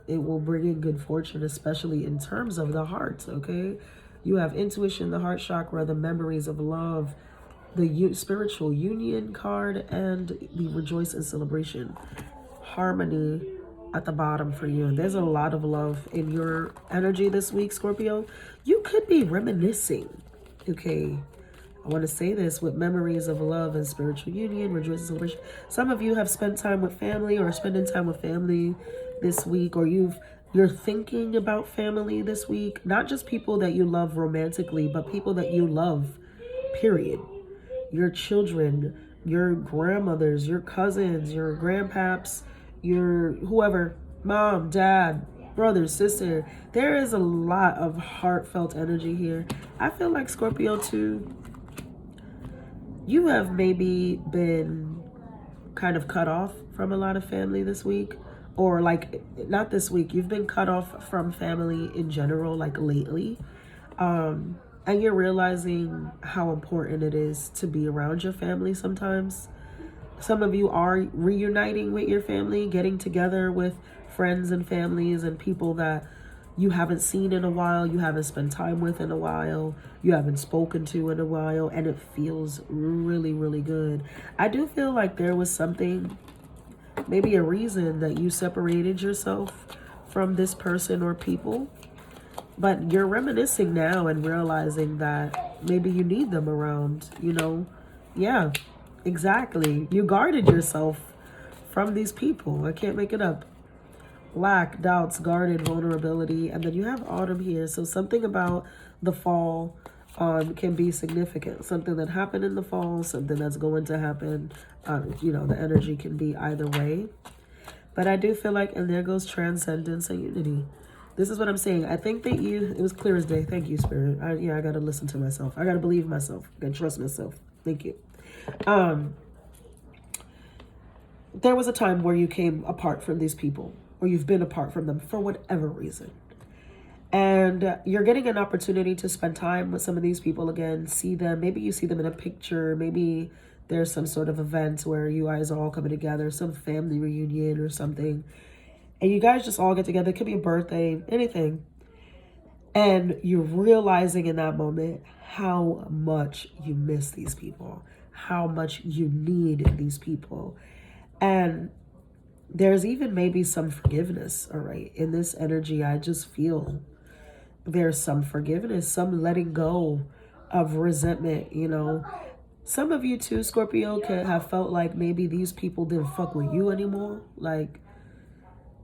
It will bring in good fortune, especially in terms of the heart, okay? You have intuition, the heart chakra, the memories of love, the spiritual union card, and the rejoice and celebration. Harmony at the bottom for you. There's a lot of love in your energy this week, Scorpio. You could be reminiscing, okay? I want to say this with memories of love and spiritual union, rejoice and celebration. Some of you have spent time with family or spending time with family this week, or you've You're thinking about family this week, not just people that you love romantically, but people that you love, period. Your children, your grandmothers, your cousins, your grandpaps, your whoever, mom, dad, brother, sister. There is a lot of heartfelt energy here. I feel like Scorpio too, you have maybe been kind of cut off from a lot of family this week, or like not this week, you've been cut off from family in general, like lately. And you're realizing how important it is to be around your family sometimes. Some of you are reuniting with your family, getting together with friends and families and people that you haven't seen in a while, you haven't spent time with in a while, you haven't spoken to in a while, and it feels really, really good. I do feel like there was something, maybe a reason that you separated yourself from this person or people, but you're reminiscing now and realizing that maybe you need them around, you know? Yeah, exactly. You guarded yourself from these people. I can't make it up. Lack, doubts, guarded, vulnerability, and then you have autumn here. So something about the fall can be significant. Something that happened in the fall, something that's going to happen. You know, the energy can be either way. But I do feel like, and there goes transcendence and unity. This is what I'm saying. I think that it was clear as day. Thank you, Spirit. I got to listen to myself. I got to believe myself. I got to trust myself. Thank you. There was a time where you came apart from these people, or you've been apart from them for whatever reason. And you're getting an opportunity to spend time with some of these people again, see them. Maybe you see them in a picture. Maybe there's some sort of event where you guys are all coming together, some family reunion or something. And you guys just all get together. It could be a birthday, anything. And you're realizing in that moment how much you miss these people, how much you need these people. And there's even maybe some forgiveness, all right? In this energy, I just feel there's some forgiveness, some letting go of resentment, you know. Some of you too, Scorpio, can have felt like maybe these people didn't fuck with you anymore. Like,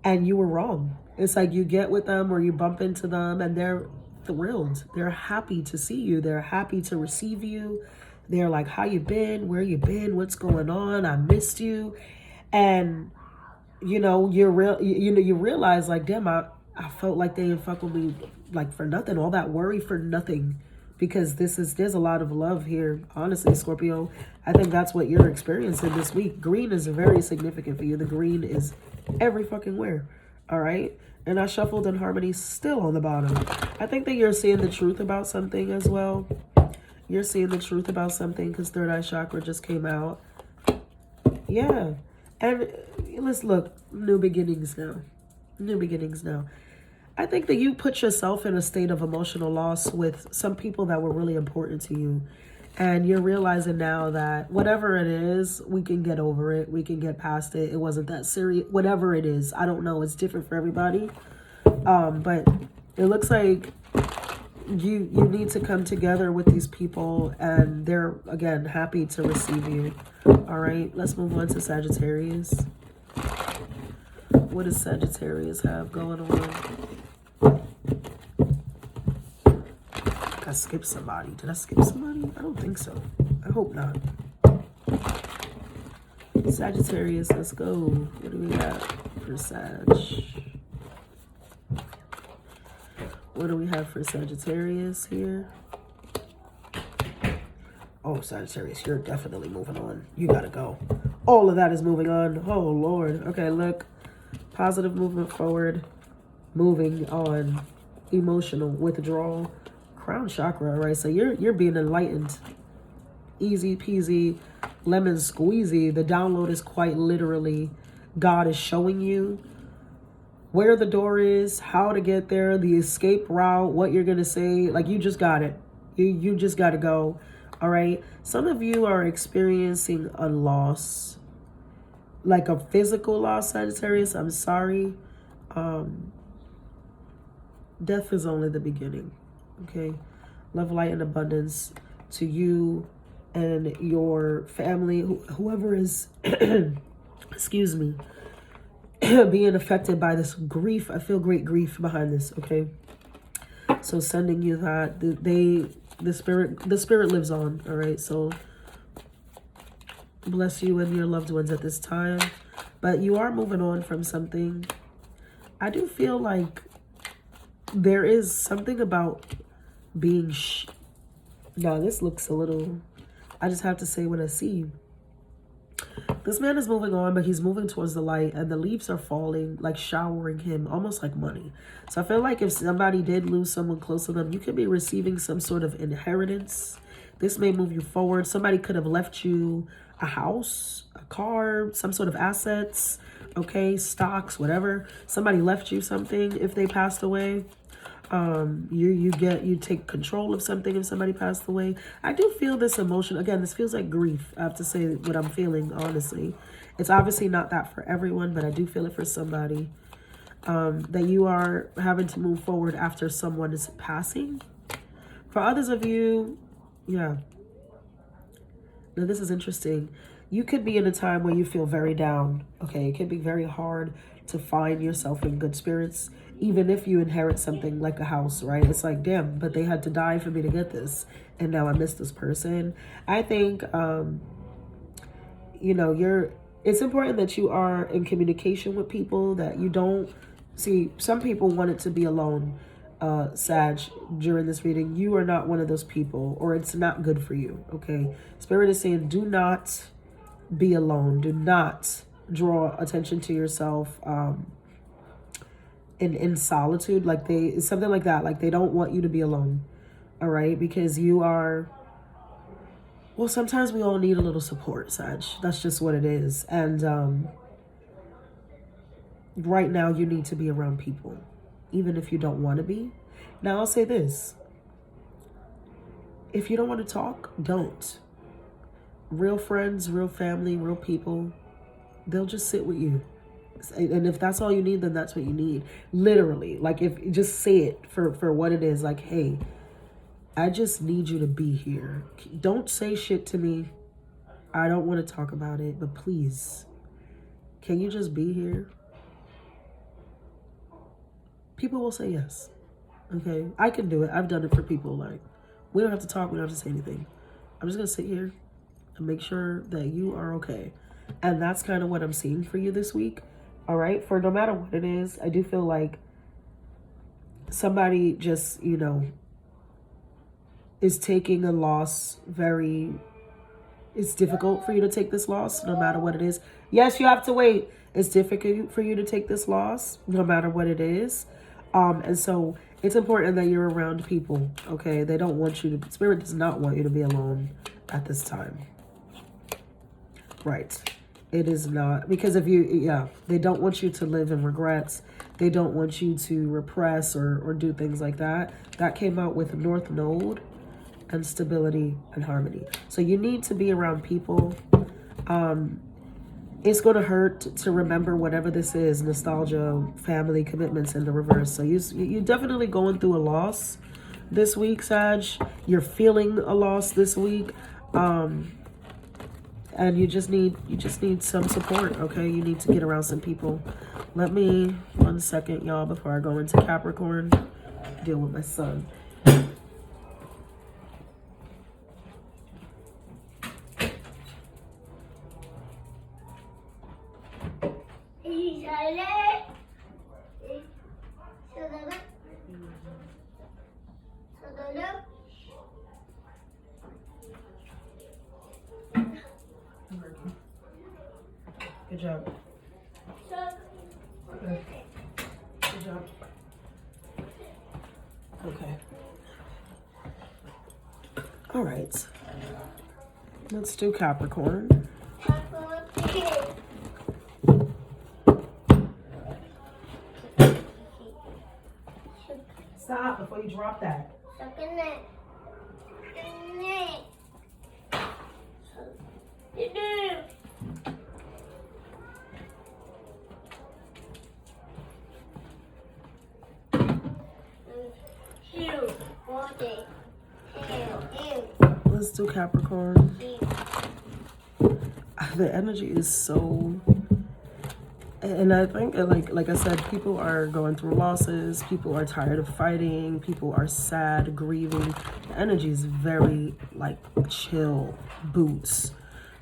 and you were wrong. It's like you get with them or you bump into them and they're thrilled. They're happy to see you. They're happy to receive you. They're like, how you been? Where you been? What's going on? I missed you. And you know, you realize like, damn, I felt like they didn't fuck with me like for nothing. All that worry for nothing. Because there's a lot of love here. Honestly, Scorpio, I think that's what you're experiencing this week. Green is very significant for you. The green is every fucking where. All right. And I shuffled in harmony still on the bottom. I think that you're seeing the truth about something as well. You're seeing the truth about something because third eye chakra just came out. Yeah. And let's look, new beginnings now. New beginnings now. I think that you put yourself in a state of emotional loss with some people that were really important to you. And you're realizing now that whatever it is, we can get over it. We can get past it. It wasn't that serious. Whatever it is, I don't know. It's different for everybody. But it looks like you need to come together with these people. And they're, again, happy to receive you. All right, let's move on to Sagittarius. What does Sagittarius have going on? I skipped somebody. Did I skip somebody? I don't think so. I hope not. Sagittarius, let's go. What do we got for Sag? What do we have for Sagittarius here? Oh, Sagittarius, you're definitely moving on. You gotta go. All of that is moving on. Oh, Lord. Okay, look. Positive movement forward. Moving on. Emotional withdrawal. Crown chakra, right? So you're being enlightened. Easy peasy, lemon squeezy. The download is quite literally God is showing you where the door is, how to get there, the escape route, what you're gonna say. Like, you just got it. You just gotta go. All right. Some of you are experiencing a loss, like a physical loss, Sagittarius. I'm sorry. Death is only the beginning. Okay. Love, light, and abundance to you and your family, whoever is, excuse me, being affected by this grief. I feel great grief behind this, okay? So sending you that. The spirit lives on, all right? So bless you and your loved ones at this time. But you are moving on from something. I do feel like there is something about being now this looks a little, I just have to say what I see. This man is moving on, but he's moving towards the light, and the leaves are falling, like showering him, almost like money. So I feel like if somebody did lose someone close to them, you could be receiving some sort of inheritance. This may move you forward. Somebody could have left you a house, a car, some sort of assets, okay, stocks, whatever. Somebody left you something if they passed away. You take control of something if somebody passed away. I do feel this emotion. Again, this feels like grief. I have to say what I'm feeling, honestly. It's obviously not that for everyone, but I do feel it for somebody. That you are having to move forward after someone is passing. For others of you, yeah. Now this is interesting. You could be in a time where you feel very down. Okay, it can be very hard to find yourself in good spirits, even if you inherit something like a house, right? It's like, damn, but they had to die for me to get this, and now I miss this person. I think, you know, it's important that you are in communication with people, that you don't see. Some people want it to be alone, Sag, during this reading. You are not one of those people, or it's not good for you, okay? Spirit is saying, do not be alone. Do not draw attention to yourself in solitude, like something like that. Like they don't want you to be alone, all right? Because you are, well, sometimes we all need a little support, Sag. That's just what it is. And right now you need to be around people, even if you don't want to be. Now I'll say this. If you don't want to talk, don't. Real friends, real family, real people, they'll just sit with you. And if that's all you need, then that's what you need. Literally, like, if just say it for what it is. Like, hey, I just need you to be here. Don't say shit to me. I don't want to talk about it, but please, can you just be here? People will say yes. Okay, I can do it. I've done it for people. Like, we don't have to talk. We don't have to say anything. I'm just going to sit here and make sure that you are okay. And that's kind of what I'm seeing for you this week. All right. For no matter what it is, I do feel like somebody just, you know, is taking a loss it's difficult for you to take this loss no matter what it is. Yes, you have to wait. It's difficult for you to take this loss no matter what it is. And so it's important that you're around people. Okay. They don't want you to, Spirit does not want you to be alone at this time. Right. It is not, because if they don't want you to live in regrets. They don't want you to repress or do things like that. That came out with North Node and stability and harmony. So you need to be around people. It's going to hurt to remember whatever this is, nostalgia, family, commitments in the reverse. So you're definitely going through a loss this week, Sag. You're feeling a loss this week. And you just need some support, okay? You need to get around some people. Let me, 1 second, y'all, before I go into Capricorn, deal with my son. Good job. Good job. Okay. All right. Let's do Capricorn. Stop before you drop that. Let's do Capricorn. The energy is so And I think, like I said, people are going through losses. People are tired of fighting. People are sad, grieving. The energy is very, like, chill, boots.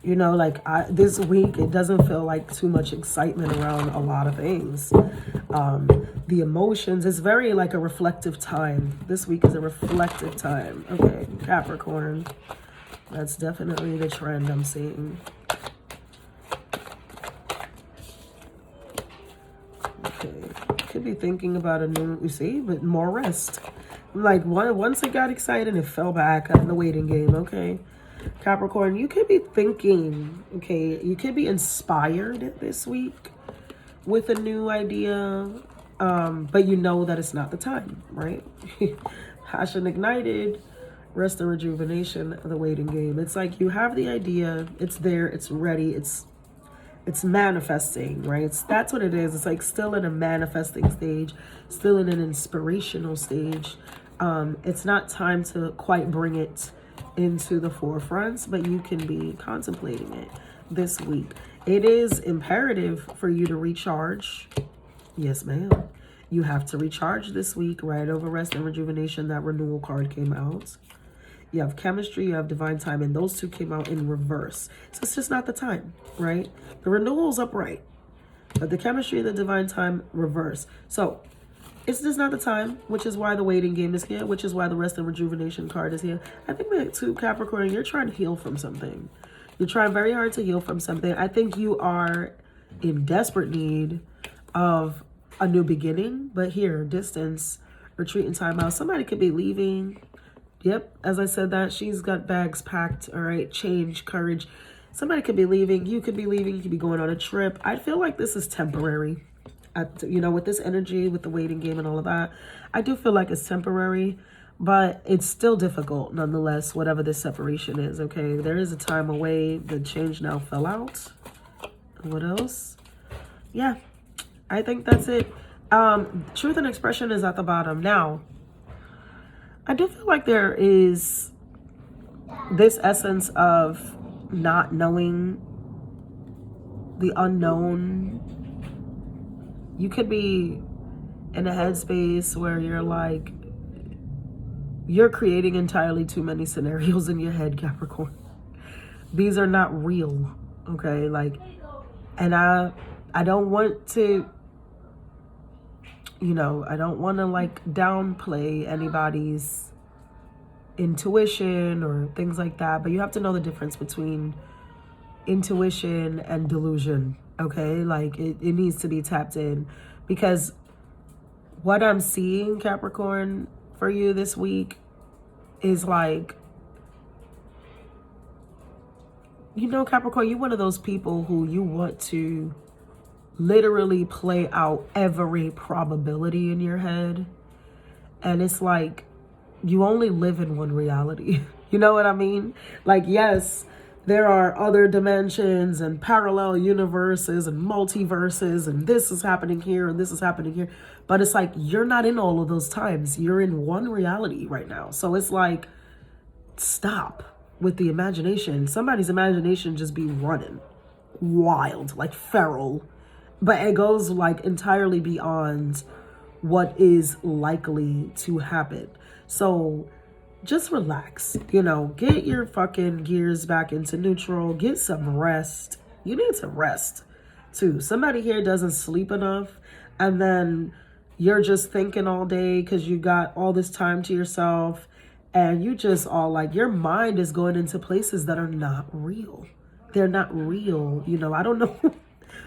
You know, like, this week, it doesn't feel like too much excitement around a lot of things. The emotions, it's very, like, a reflective time. This week is a reflective time. Okay, Capricorn. That's definitely the trend I'm seeing. Okay, could be thinking about a new, you see, but more rest. Like, once it got excited, it fell back in the waiting game. Okay, Capricorn, you could be thinking, okay, you could be inspired this week with a new idea, but you know that it's not the time, right? Passion ignited, rest and rejuvenation, the waiting game. It's like you have the idea, it's there, it's ready, it's manifesting, right? That's what it is. It's like still in a manifesting stage, still in an inspirational stage. It's not time to quite bring it into the forefront, but you can be contemplating it this week. It is imperative for you to recharge. Yes, ma'am. You have to recharge this week, right? Over rest and rejuvenation. That renewal card came out. You have chemistry, you have divine time, and those two came out in reverse. So it's just not the time, right? The renewal's upright, but the chemistry and the divine time reverse. So it's just not the time, which is why the waiting game is here, which is why the rest and rejuvenation card is here. I think that too, Capricorn, you're trying to heal from something. You're trying very hard to heal from something. I think you are in desperate need of a new beginning, but here, distance, retreat, and time out. Somebody could be leaving. Yep, as I said that, she's got bags packed, all right, change, courage. Somebody could be leaving, you could be leaving, you could be going on a trip. I feel like this is temporary. You know, with this energy, with the waiting game and all of that, I do feel like it's temporary, but it's still difficult nonetheless, whatever this separation is, okay? There is a time away, the change now fell out. What else? Yeah, I think that's it. Truth and expression is at the bottom. Now, I do feel like there is this essence of not knowing, the unknown. You could be in a headspace where you're like, you're creating entirely too many scenarios in your head, Capricorn. These are not real, okay? Like, and I don't want to, you know, I don't want to like downplay anybody's intuition or things like that, but you have to know the difference between intuition and delusion, okay? Like it needs to be tapped in, because what I'm seeing, Capricorn, for you this week is like, you know, Capricorn, you're one of those people who you want to literally play out every probability in your head. And it's like, you only live in one reality. You know what I mean? Like, yes, there are other dimensions and parallel universes and multiverses, and this is happening here and this is happening here. But it's like, you're not in all of those times. You're in one reality right now. So it's like, stop with the imagination. Somebody's imagination just be running wild, like feral. But it goes like entirely beyond what is likely to happen. So just relax, you know, get your fucking gears back into neutral, get some rest. You need to rest too. Somebody here doesn't sleep enough, and then you're just thinking all day because you got all this time to yourself, and you just all like, your mind is going into places that are not real. They're not real. You know, I don't know.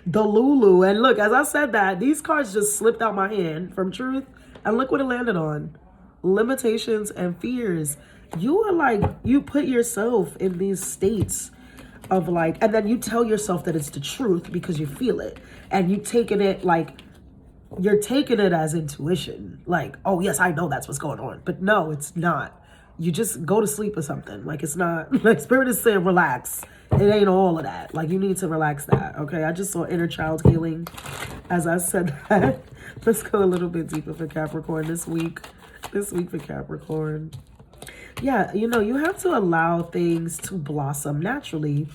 The Lulu. And look, as I said that, these cards just slipped out my hand from truth. And look what it landed on. Limitations and fears. You are like, you put yourself in these states of like, and then you tell yourself that it's the truth because you feel it. And you taking it like, you're taking it as intuition. Like, oh yes, I know that's what's going on. But no, it's not. You just go to sleep or something. Like, it's not, like Spirit is saying, relax. It ain't all of that. Like, you need to relax that, okay? I just saw inner child healing as I said that. Let's go a little bit deeper for Capricorn this week. This week for Capricorn. Yeah, you know, you have to allow things to blossom naturally.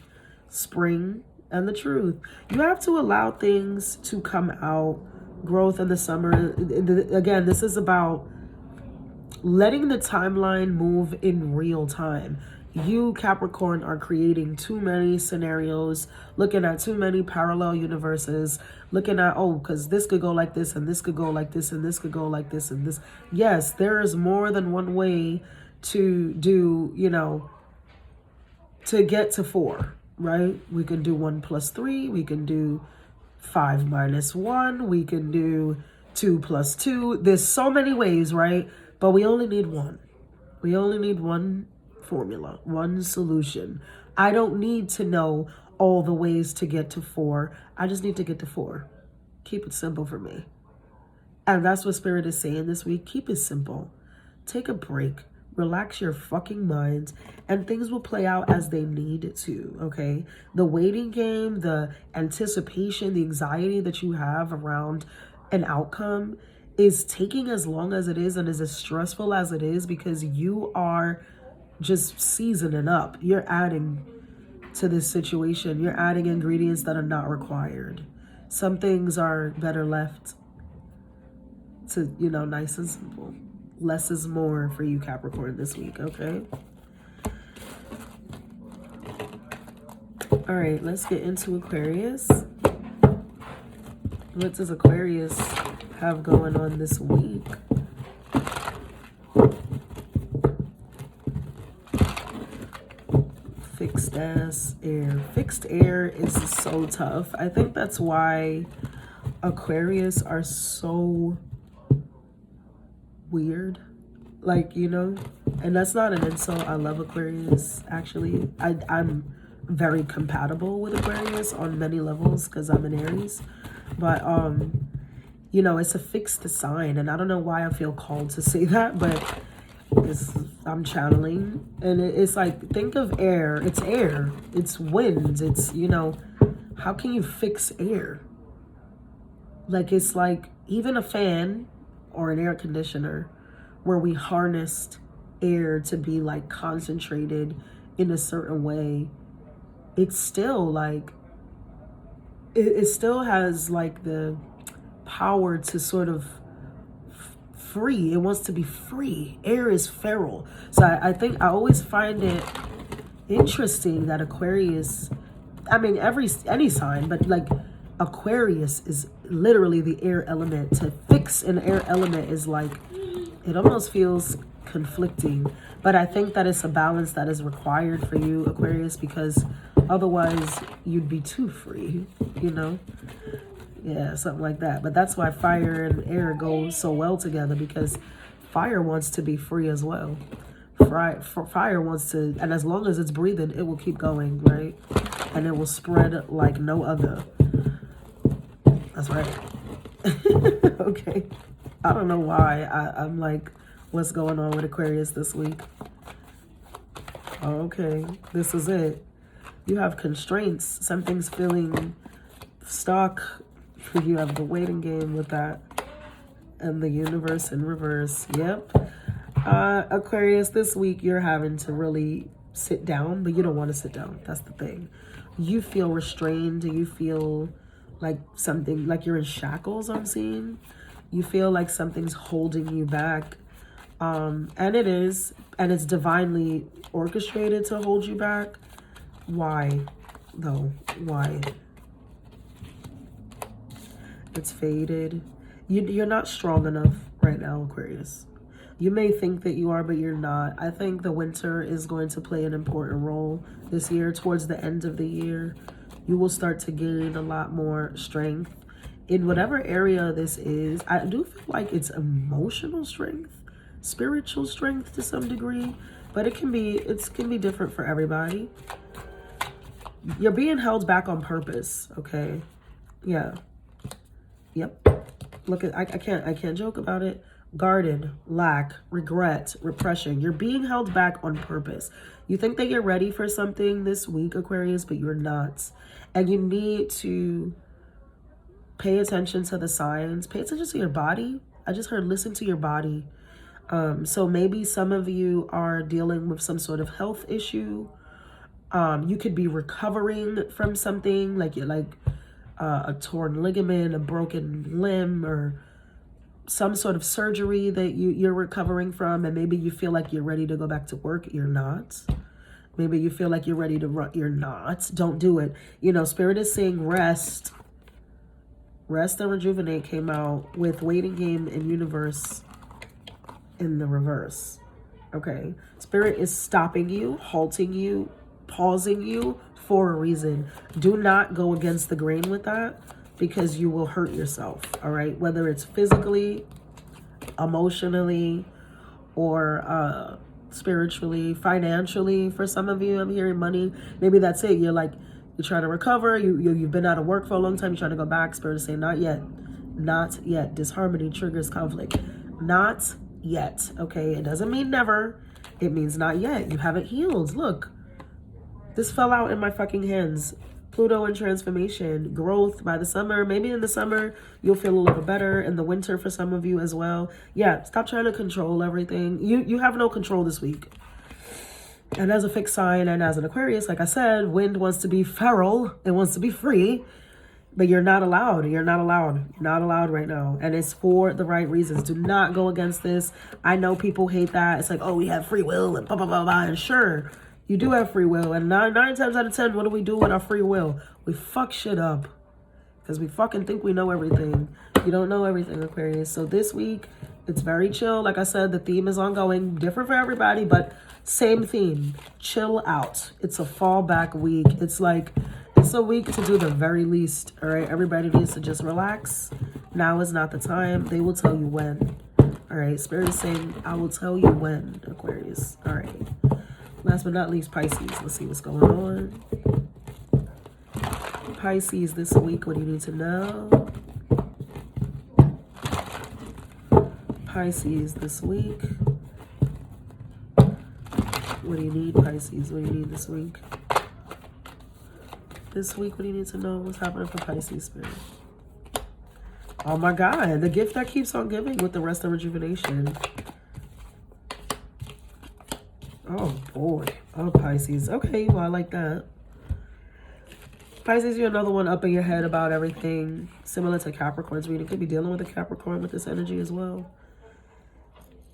Spring, and the truth. You have to allow things to come out. Growth in the summer. Again, this is about letting the timeline move in real time. You, Capricorn, are creating too many scenarios, looking at too many parallel universes, looking at, oh, because this could go like this, and this could go like this, and this could go like this, and this. Yes, there is more than one way to do, you know, to get to 4, right? We can do 1 + 3. We can do 5 - 1. We can do 2 + 2. There's so many ways, right? But we only need one. We only need one formula, one solution. I don't need to know all the ways to get to 4. I just need to get to 4. Keep it simple for me. And that's what Spirit is saying this week. Keep it simple. Take a break. Relax your fucking mind, and things will play out as they need to, okay? The waiting game, the anticipation, the anxiety that you have around an outcome is taking as long as it is and is as stressful as it is because you are just seasoning up. You're adding to this situation. You're adding ingredients that are not required. Some things are better left to, you know, nice and simple. Less is more for you, Capricorn, this week, okay? All right, let's get into Aquarius. What does Aquarius have going on this week? Fixed ass air. Fixed air is so tough. I think that's why Aquarius are so weird, like, you know, and that's not an insult. I love Aquarius, actually. I'm very compatible with Aquarius on many levels because I'm an Aries, but you know, it's a fixed sign, and I don't know why I feel called to say that, but I'm channeling, and it's like, think of air. It's air, it's winds, it's, you know, how can you fix air? Like, it's like even a fan or an air conditioner where we harnessed air to be like concentrated in a certain way, it's still like, it still has like the power to sort of free. It wants to be free. Air is feral. So I think I always find it interesting that Aquarius, I mean, any sign, but like Aquarius is literally the air element. To fix an air element is like, it almost feels conflicting, but I think that it's a balance that is required for you, Aquarius, because otherwise you'd be too free, you know? Yeah, something like that. But that's why fire and air go so well together, because fire wants to be free as well. Fire wants to, and as long as it's breathing, it will keep going, right? And it will spread like no other. That's right. Okay. I don't know why I'm like, what's going on with Aquarius this week? Okay, this is it. You have constraints. Something's feeling stuck. You have the waiting game with that. And the universe in reverse. Yep. Aquarius, this week you're having to really sit down, but you don't want to sit down. That's the thing. You feel restrained. You feel like something, like you're in shackles, I'm seeing. You feel like something's holding you back. And it is. And it's divinely orchestrated to hold you back. Why, though? Why? It's faded. You're not strong enough right now, Aquarius. You may think that you are, but you're not. I think the winter is going to play an important role this year. Towards the end of the year, you will start to gain a lot more strength in whatever area this is. I do feel like it's emotional strength, spiritual strength to some degree, but it can be different for everybody. You're being held back on purpose, okay? Yeah. Yep. Look at, I can't joke about it. Guarded, lack, regret, repression. You're being held back on purpose. You think that you're ready for something this week, Aquarius, but you're not. And you need to pay attention to the signs. Pay attention to your body. I just heard listen to your body. So maybe some of you are dealing with some sort of health issue. You could be recovering from something like a torn ligament, a broken limb, or some sort of surgery that you're recovering from, and maybe you feel like you're ready to go back to work. You're not. Maybe you feel like you're ready to run. You're not. Don't do it. You know, Spirit is saying rest. Rest and rejuvenate came out with waiting game and universe in the reverse. Okay. Spirit is stopping you, halting you, pausing you for a reason. Do not go against the grain with that, because you will hurt yourself. All right. Whether it's physically, emotionally, or spiritually, financially. For some of you, I'm hearing money. Maybe that's it. You're trying to recover. You've been out of work for a long time. You're trying to go back. Spirit is saying, not yet. Not yet. Disharmony triggers conflict. Not yet. Okay. It doesn't mean never. It means not yet. You haven't healed. Look, this fell out in my fucking hands. Pluto in transformation, growth by the summer. Maybe in the summer, you'll feel a little better. In the winter for some of you as well. Yeah, stop trying to control everything. You have no control this week. And as a fixed sign and as an Aquarius, like I said, wind wants to be feral. It wants to be free. But you're not allowed. You're not allowed. You're not allowed right now. And it's for the right reasons. Do not go against this. I know people hate that. It's like, oh, we have free will and blah, blah, blah, blah. And sure, you do have free will. And nine times out of 10, what do we do with our free will? We fuck shit up. Because we fucking think we know everything. You don't know everything, Aquarius. So this week, it's very chill. Like I said, the theme is ongoing. Different for everybody, but same theme. Chill out. It's a fallback week. It's a week to do the very least. All right. Everybody needs to just relax. Now is not the time. They will tell you when. All right. Spirit is saying, I will tell you when, Aquarius. All right. Last but not least, Pisces. Let's see what's going on. Pisces this week. What do you need to know? Pisces this week. What do you need, Pisces? What do you need this week? This week, what do you need to know? What's happening for Pisces, Spirit? Oh my God, the gift that keeps on giving with the rest and rejuvenation. Oh boy. Oh, Pisces. Okay, well, I like that. Pisces, you're another one up in your head about everything. Similar to Capricorn's reading. Could be dealing with a Capricorn with this energy as well.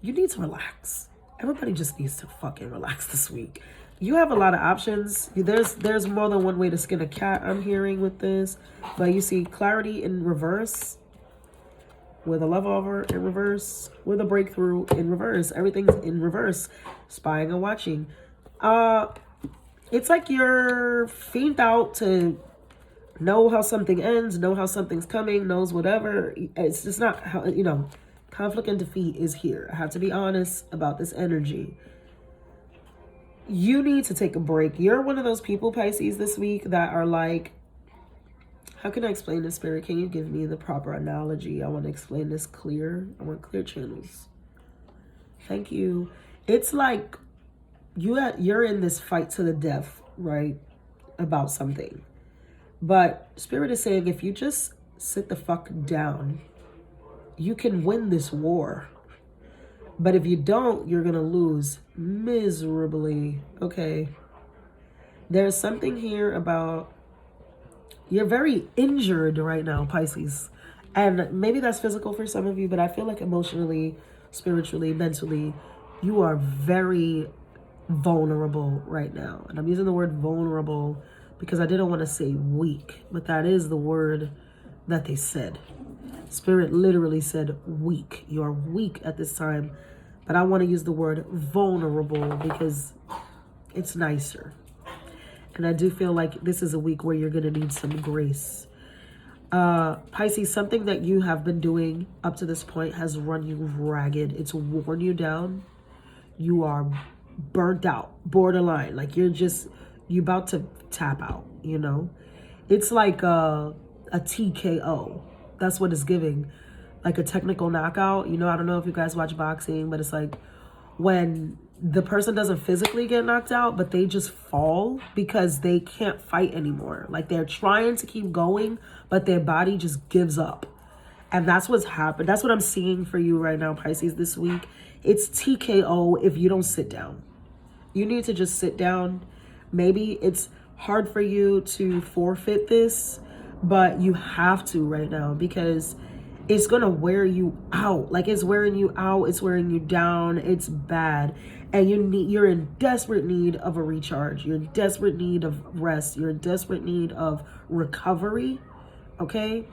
You need to relax. Everybody just needs to fucking relax this week. You have a lot of options. There's more than one way to skin a cat, I'm hearing with this. But you see clarity in reverse. With a love offer in reverse. With a breakthrough in reverse. Everything's in reverse. Spying and watching. It's like you're fiended out to know how something ends, know how something's coming, knows whatever. It's just not how, conflict and defeat is here. I have to be honest about this energy. You need to take a break. You're one of those people, Pisces, this week that are like, how can I explain this, Spirit? Can you give me the proper analogy? I want to explain this clear. I want clear channels. Thank you. It's like you're in this fight to the death, right? About something. But Spirit is saying, if you just sit the fuck down, you can win this war. But if you don't, you're going to lose miserably. Okay. There's something here about you're very injured right now, Pisces. And maybe that's physical for some of you, but I feel like emotionally, spiritually, mentally, you are very vulnerable right now. And I'm using the word vulnerable because I didn't want to say weak, but that is the word that they said. Spirit literally said weak. You're weak at this time. But I want to use the word vulnerable because it's nicer. And I do feel like this is a week where you're going to need some grace. Pisces, something that you have been doing up to this point has run you ragged. It's worn you down. You are burnt out, borderline. Like you're about to tap out, It's like a TKO. That's what it's giving. Like a technical knockout. I don't know if you guys watch boxing, but it's like when the person doesn't physically get knocked out, but they just fall because they can't fight anymore. Like they're trying to keep going, but their body just gives up. And that's what's happened. That's what I'm seeing for you right now, Pisces, this week. It's TKO if you don't sit down. You need to just sit down, Maybe it's hard for you to forfeit this, but you have to right now, because it's gonna wear you out. Like, it's wearing you out, it's wearing you down, it's bad. And you're in desperate need of a recharge. You're in desperate need of rest. You're in desperate need of recovery. Okay?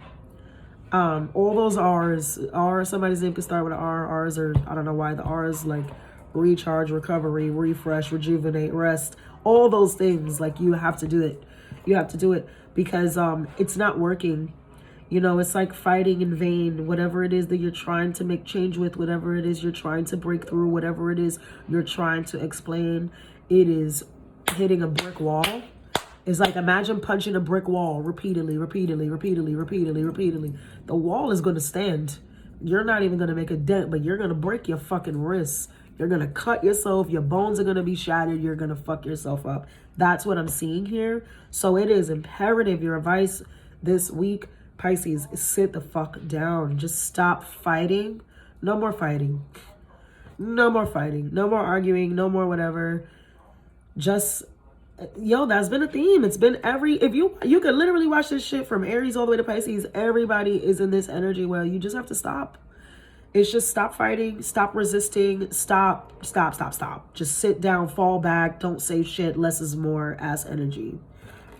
All those R's, somebody's name can start with an R. R's are, I don't know why the R's, like recharge, recovery, refresh, rejuvenate, rest, all those things. Like, you have to do it. You have to do it, because it's not working. You know, it's like fighting in vain. Whatever it is that you're trying to make change with, whatever it is you're trying to break through, whatever it is you're trying to explain, it is hitting a brick wall. It's like, imagine punching a brick wall repeatedly. The wall is going to stand. You're not even going to make a dent, but you're going to break your fucking wrists. You're going to cut yourself. Your bones are going to be shattered. You're going to fuck yourself up. That's what I'm seeing here. So it is imperative. Your advice this week, Pisces, is sit the fuck down. Just stop fighting. No more fighting. No more fighting. No more arguing. No more whatever. Just, yo, that's been a theme. It's been if you could literally watch this shit from Aries all the way to Pisces. Everybody is in this energy. Well, you just have to stop. It's just stop fighting, stop resisting, stop. Just sit down, fall back, don't say shit, less is more, ass energy.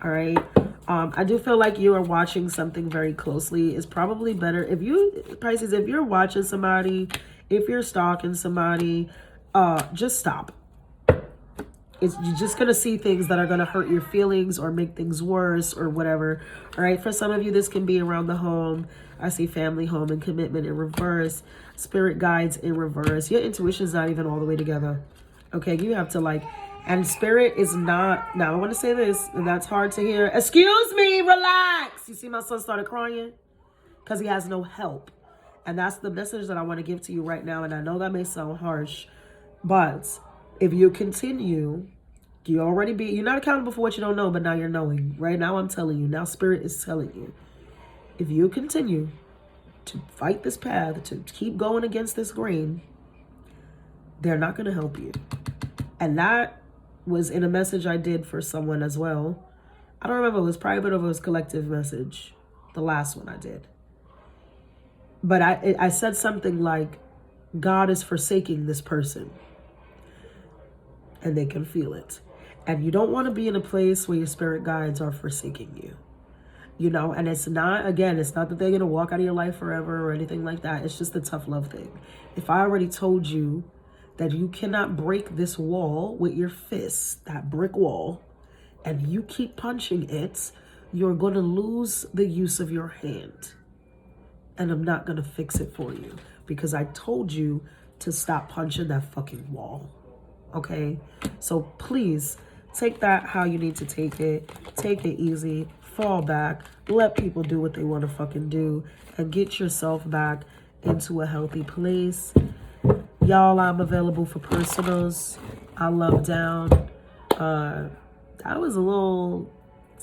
All right. I do feel like you are watching something very closely. It's probably better if you, Pisces, if you're watching somebody, if you're stalking somebody, just stop. You're just going to see things that are going to hurt your feelings or make things worse or whatever. All right. For some of you, this can be around the home. I see family, home, and commitment in reverse. Spirit guides in reverse. Your intuition's not even all the way together. Okay. You have to and spirit is not. Now, I want to say this, and that's hard to hear. Excuse me. Relax. You see my son started crying? Because he has no help. And that's the message that I want to give to you right now. And I know that may sound harsh, but if you continue, you're not accountable for what you don't know, but now you're knowing. Right now I'm telling you. Now spirit is telling you. If you continue to fight this path, to keep going against this grain, they're not going to help you. And that was in a message I did for someone as well. I don't remember if it was private or if it was collective message. The last one I did. But I said something like, God is forsaking this person. And they can feel it. And you don't want to be in a place where your spirit guides are forsaking you. You know, and it's not that they're going to walk out of your life forever or anything like that. It's just a tough love thing. If I already told you that you cannot break this wall with your fists, that brick wall, and you keep punching it, you're going to lose the use of your hand. And I'm not going to fix it for you because I told you to stop punching that fucking wall. Okay? So please take that how you need to take it. Take it easy. Fall back. Let people do what they want to fucking do. And get yourself back into a healthy place. Y'all, I'm available for personals. I love down. That was a little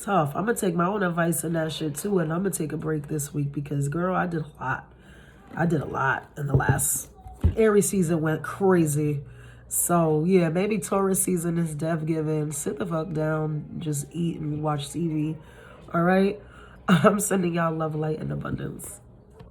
tough. I'm going to take my own advice in that shit too. And I'm going to take a break this week because, girl, I did a lot in the last. Aries season went crazy. So, yeah, maybe Taurus season is death giving. Sit the fuck down. Just eat and watch TV. All right? I'm sending y'all love, light, and abundance.